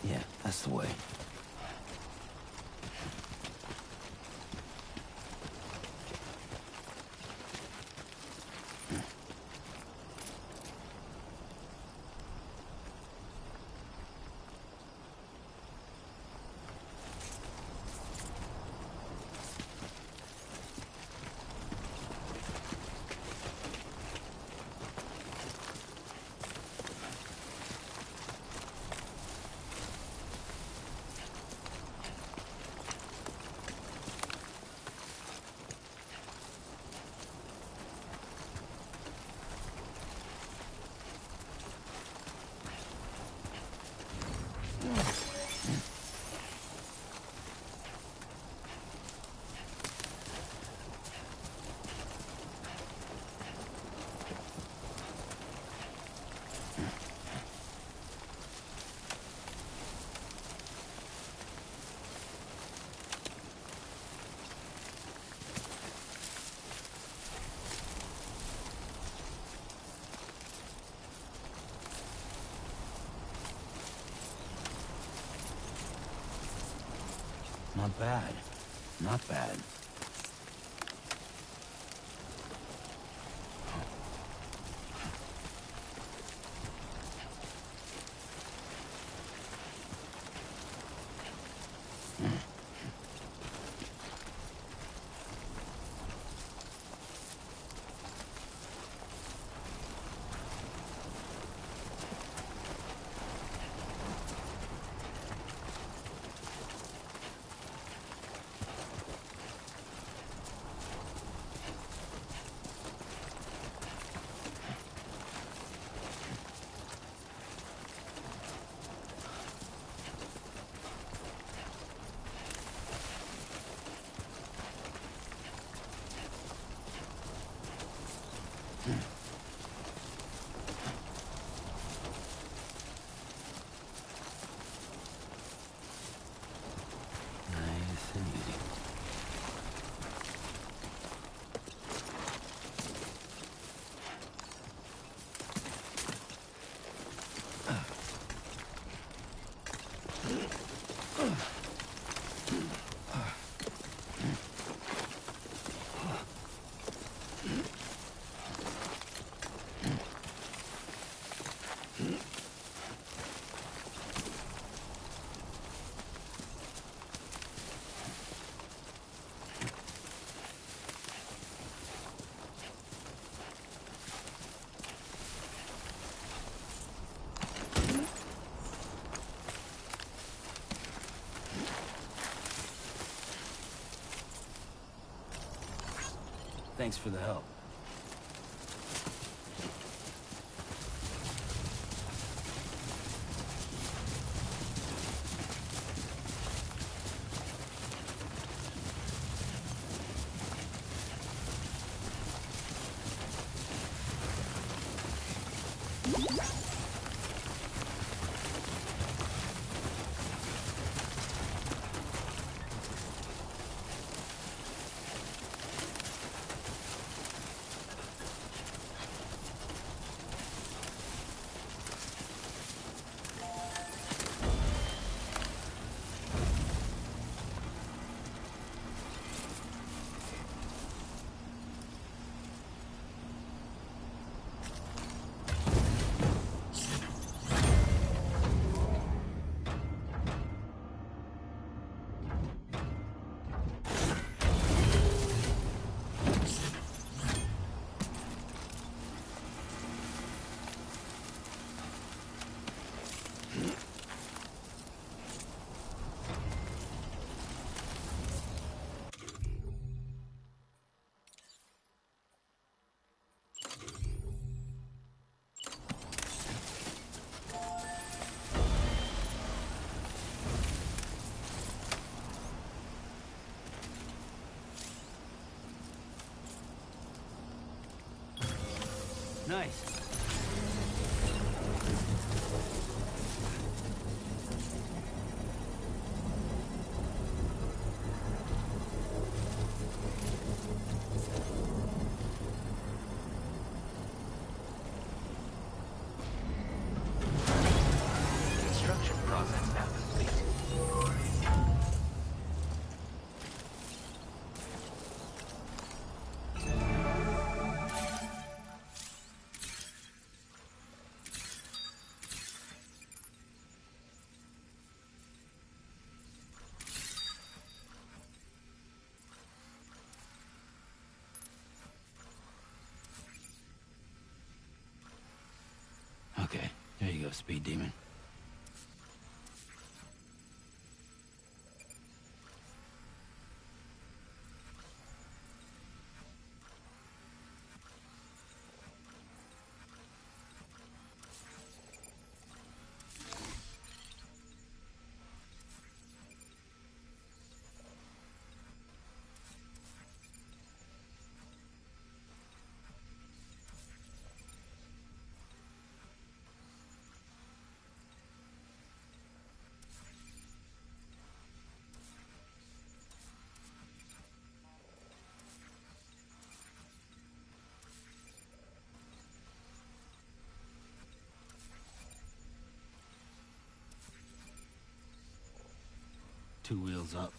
Yeah, that's the way. Not bad. Not bad. Thanks for the help. Nice. Construction process now complete. Okay, here you go, Speed Demon. Two wheels up.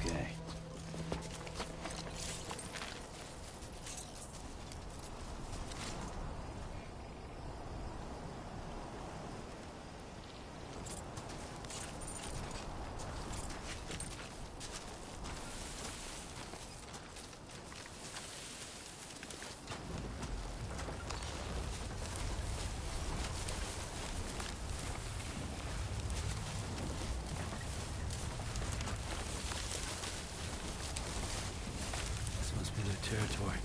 Okay. This must be their territory.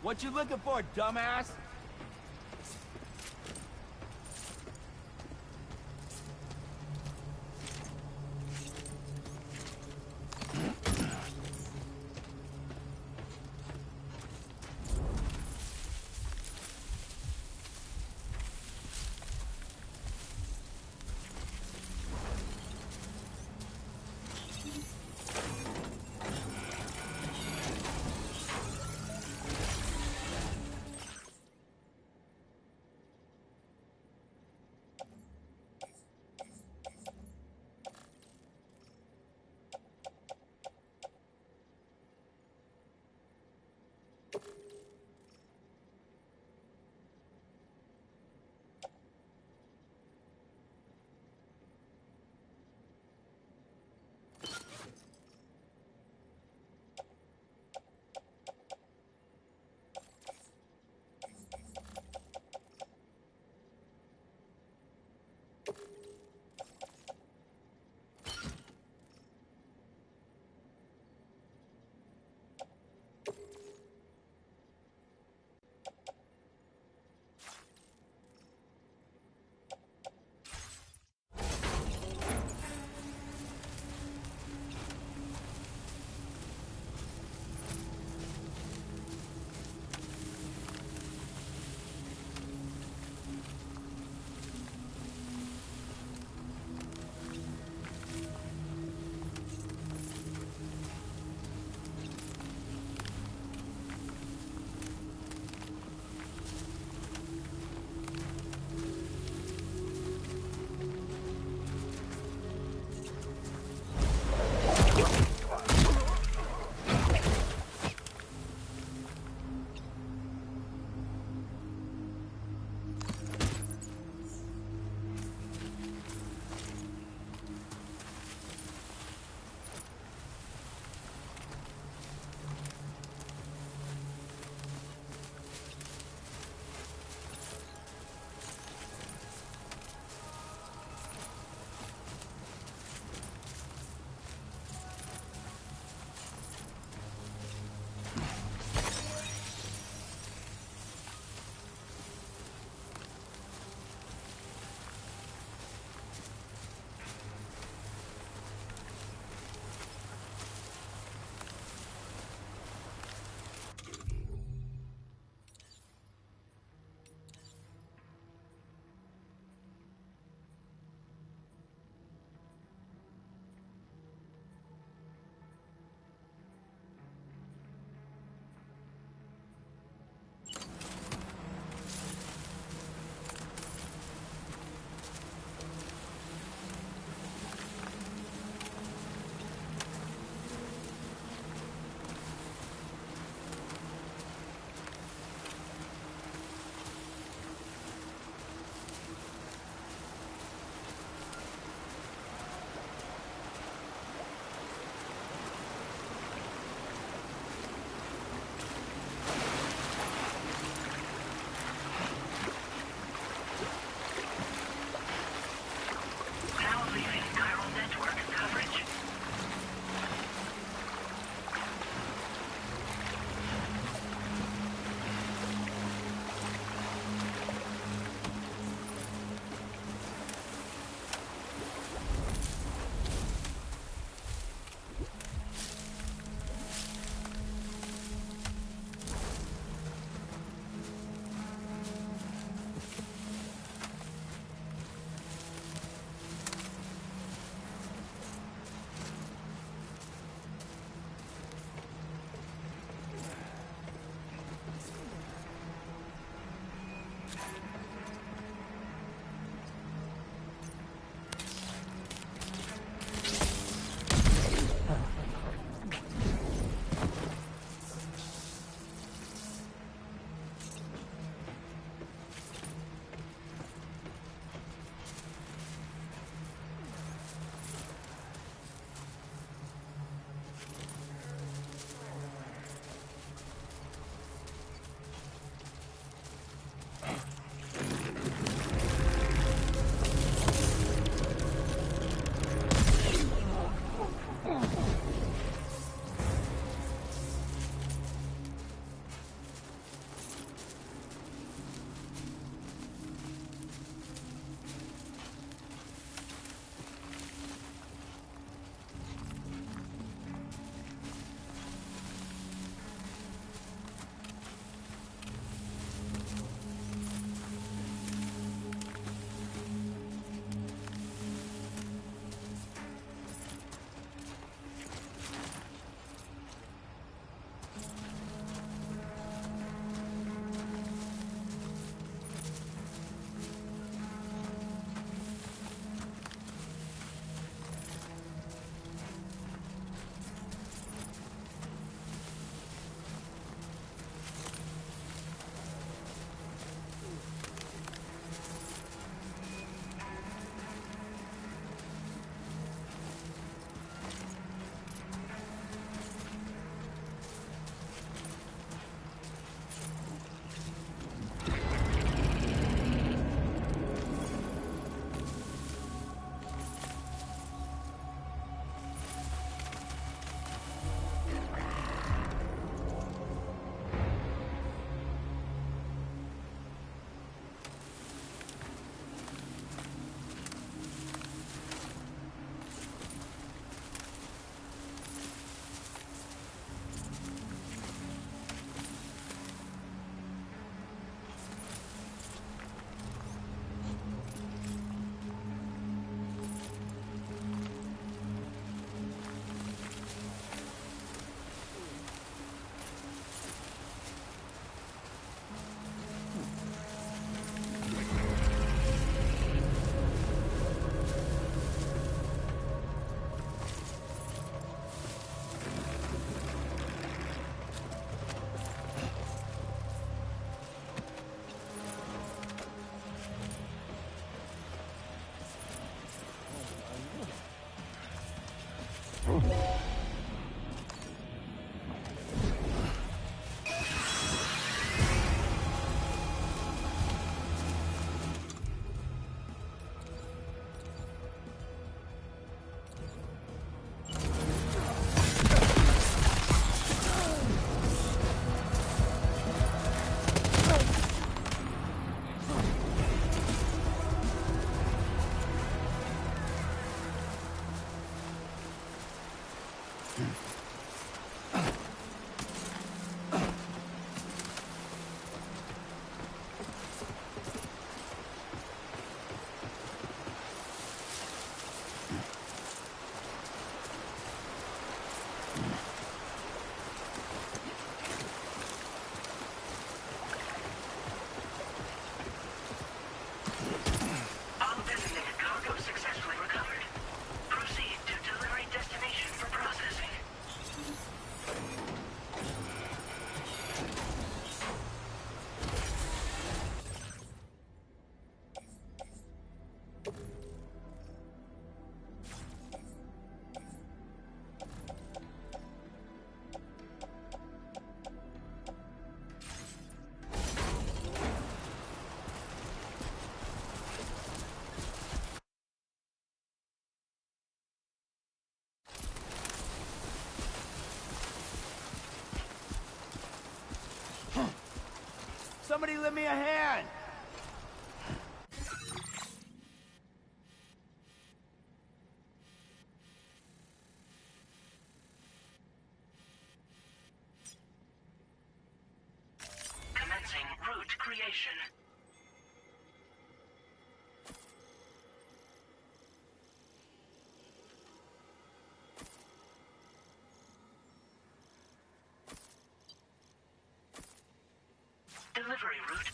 What you looking for, dumbass? Undesignated cargo successfully recovered. Proceed to delivery destination for processing. Somebody lend me a hand! Commencing route creation. Delivery route.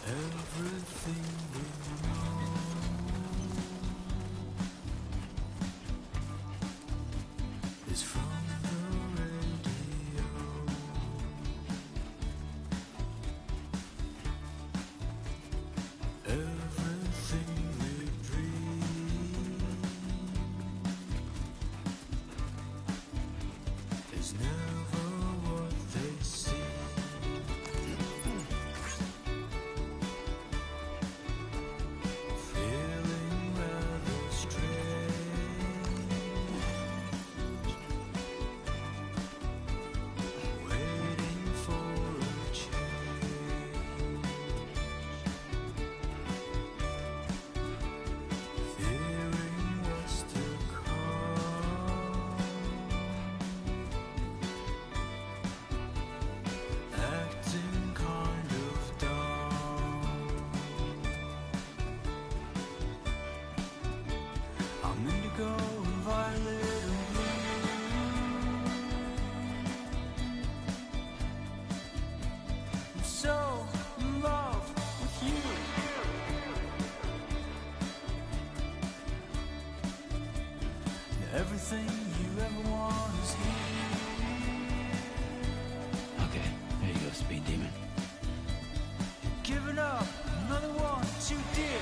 Everything we know is from the radio. Everything we dream is never what they seem. Feeling rather strange, waiting for a change, fearing what's to come, acting kind of dumb. I'm indigo and violet and blue. I'm so in love with you. Everything you ever want is here. Okay, there you go, Speed Demon. Giving up, another one too dear.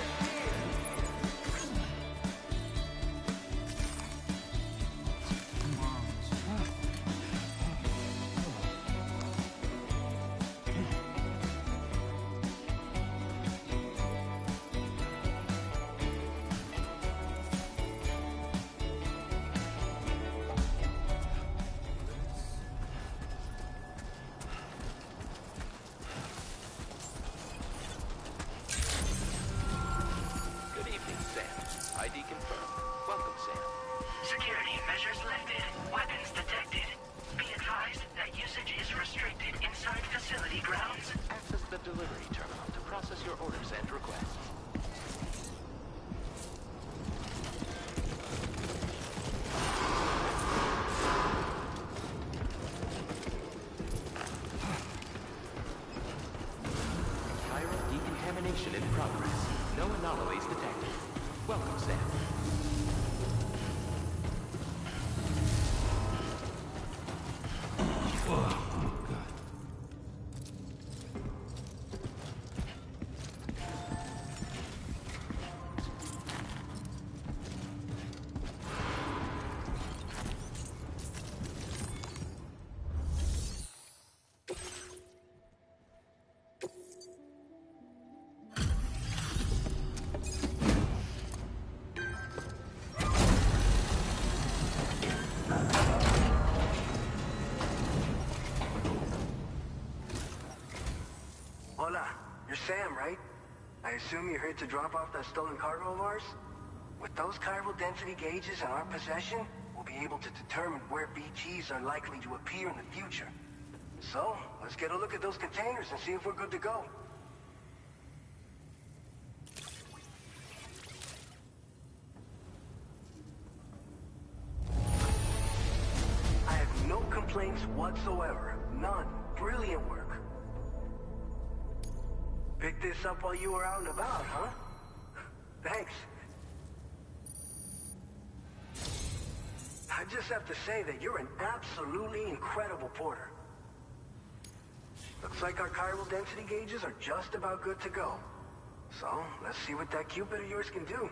Measures lifted. Weapons detected. Be advised that usage is restricted inside facility grounds. Access the delivery terminal to process your orders and requests. Chiral decontamination in progress. No anomalies detected. Welcome, Sam. Hola, you're Sam, right? I assume you're here to drop off that stolen cargo of ours? With those chiral density gauges in our possession, we'll be able to determine where BTs are likely to appear in the future. So, let's get a look at those containers and see if we're good to go. I have no complaints whatsoever. None. Brilliant work. Picked this up while you were out and about, huh? Thanks. I just have to say that you're an absolutely incredible porter. Looks like our chiral density gauges are just about good to go. So, let's see what that Cupid of yours can do.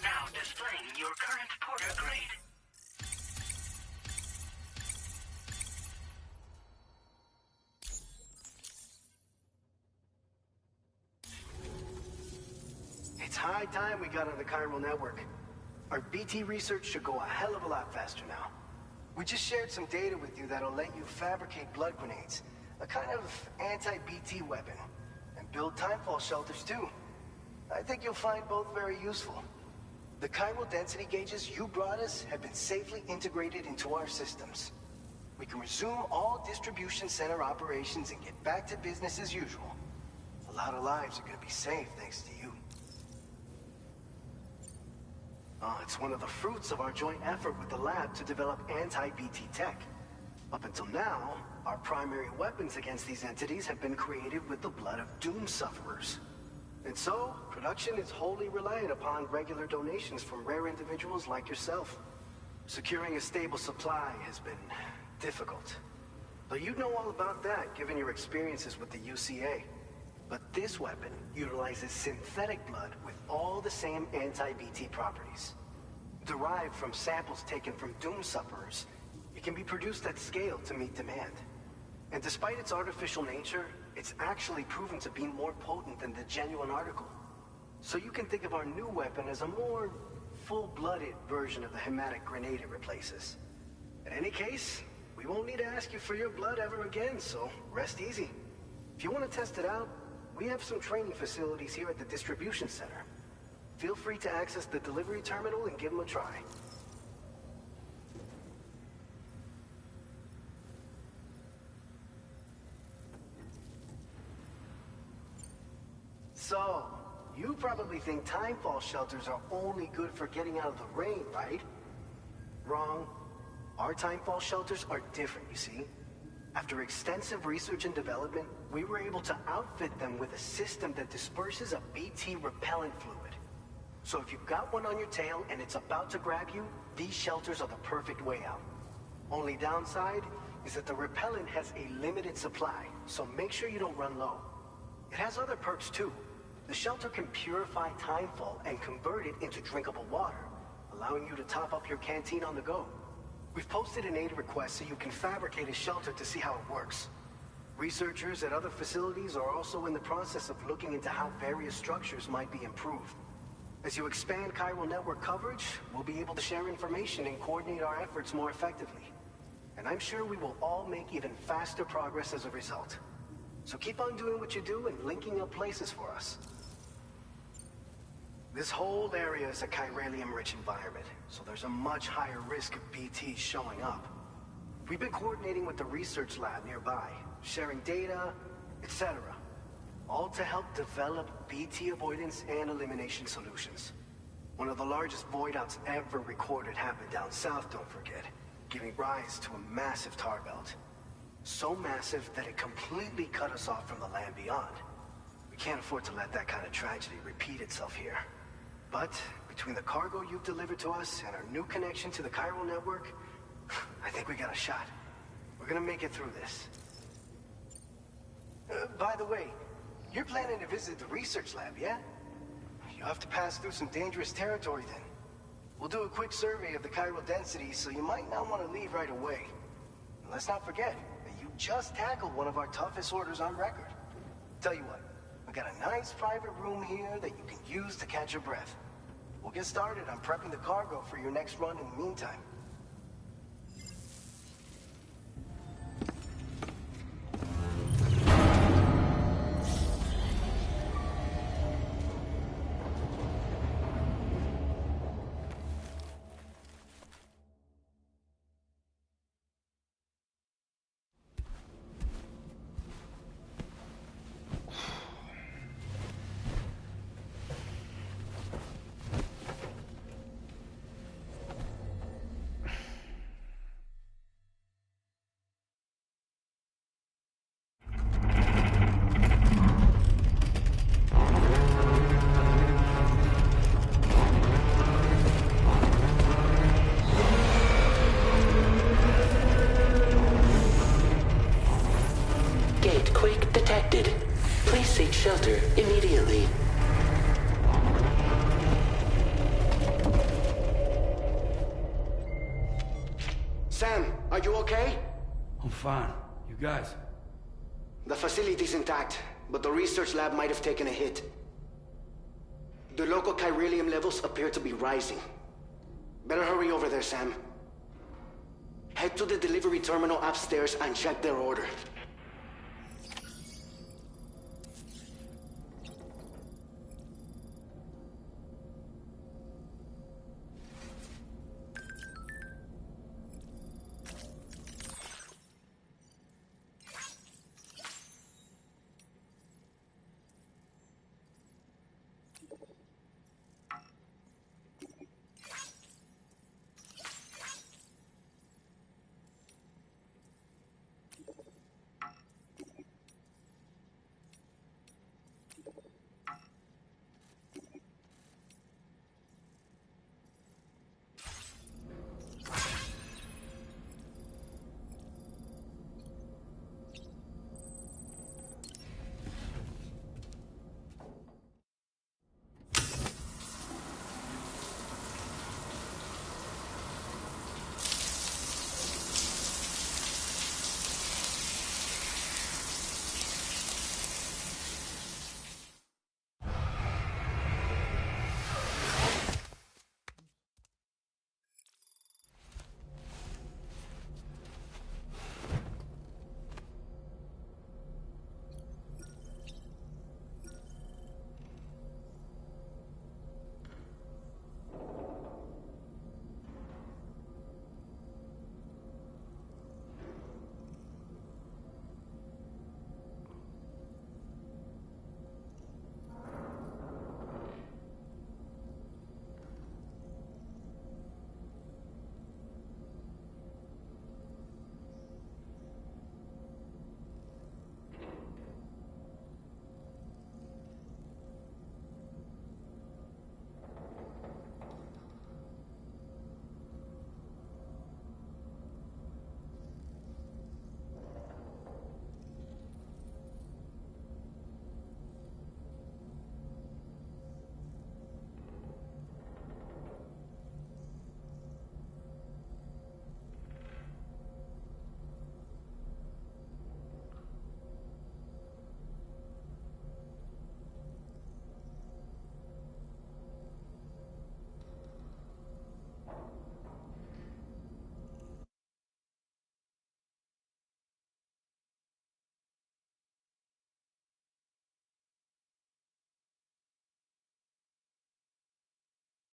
Now displaying your current porter grade. It's high time we got on the chiral network. Our BT research should go a hell of a lot faster now. We just shared some data with you that'll let you fabricate blood grenades, a kind of anti-BT weapon, and build timefall shelters too. I think you'll find both very useful. The chiral density gauges you brought us have been safely integrated into our systems. We can resume all distribution center operations and get back to business as usual. A lot of lives are gonna be saved thanks to you. It's one of the fruits of our joint effort with the lab to develop anti-BT tech. Up until now, our primary weapons against these entities have been created with the blood of doom sufferers. And so, production is wholly reliant upon regular donations from rare individuals like yourself. Securing a stable supply has been difficult. Though you'd know all about that, given your experiences with the UCA. But this weapon utilizes synthetic blood with all the same anti-BT properties. Derived from samples taken from doom sufferers, it can be produced at scale to meet demand. And despite its artificial nature, it's actually proven to be more potent than the genuine article. So you can think of our new weapon as a more full-blooded version of the hematic grenade it replaces. In any case, we won't need to ask you for your blood ever again, so rest easy. If you want to test it out, we have some training facilities here at the distribution center. Feel free to access the delivery terminal and give them a try. So, you probably think timefall shelters are only good for getting out of the rain, right? Wrong. Our timefall shelters are different, you see. After extensive research and development, we were able to outfit them with a system that disperses a BT repellent fluid. So if you've got one on your tail and it's about to grab you, these shelters are the perfect way out. Only downside is that the repellent has a limited supply, so make sure you don't run low. It has other perks too. The shelter can purify timefall and convert it into drinkable water, allowing you to top up your canteen on the go. We've posted an aid request so you can fabricate a shelter to see how it works. Researchers at other facilities are also in the process of looking into how various structures might be improved. As you expand chiral network coverage, we'll be able to share information and coordinate our efforts more effectively. And I'm sure we will all make even faster progress as a result. So keep on doing what you do and linking up places for us. This whole area is a chiralium-rich environment, so there's a much higher risk of BTs showing up. We've been coordinating with the research lab nearby, sharing data, etc. All to help develop BT avoidance and elimination solutions. One of the largest void outs ever recorded happened down south, don't forget, giving rise to a massive tar belt. So massive that it completely cut us off from the land beyond. We can't afford to let that kind of tragedy repeat itself here. But between the cargo you've delivered to us and our new connection to the chiral network, I think we got a shot. We're gonna make it through this. By the way, you're planning to visit the research lab, yeah? You'll have to pass through some dangerous territory then. We'll do a quick survey of the chiral density, so you might not want to leave right away. And let's not forget that you just tackled one of our toughest orders on record. Tell you what, we got a nice private room here that you can use to catch your breath. We'll get started on prepping the cargo for your next run in the meantime. Shelter immediately. Sam, are you okay? I'm fine. You guys? The facility's intact, but the research lab might have taken a hit. The local chiralium levels appear to be rising. Better hurry over there, Sam. Head to the delivery terminal upstairs and check their order.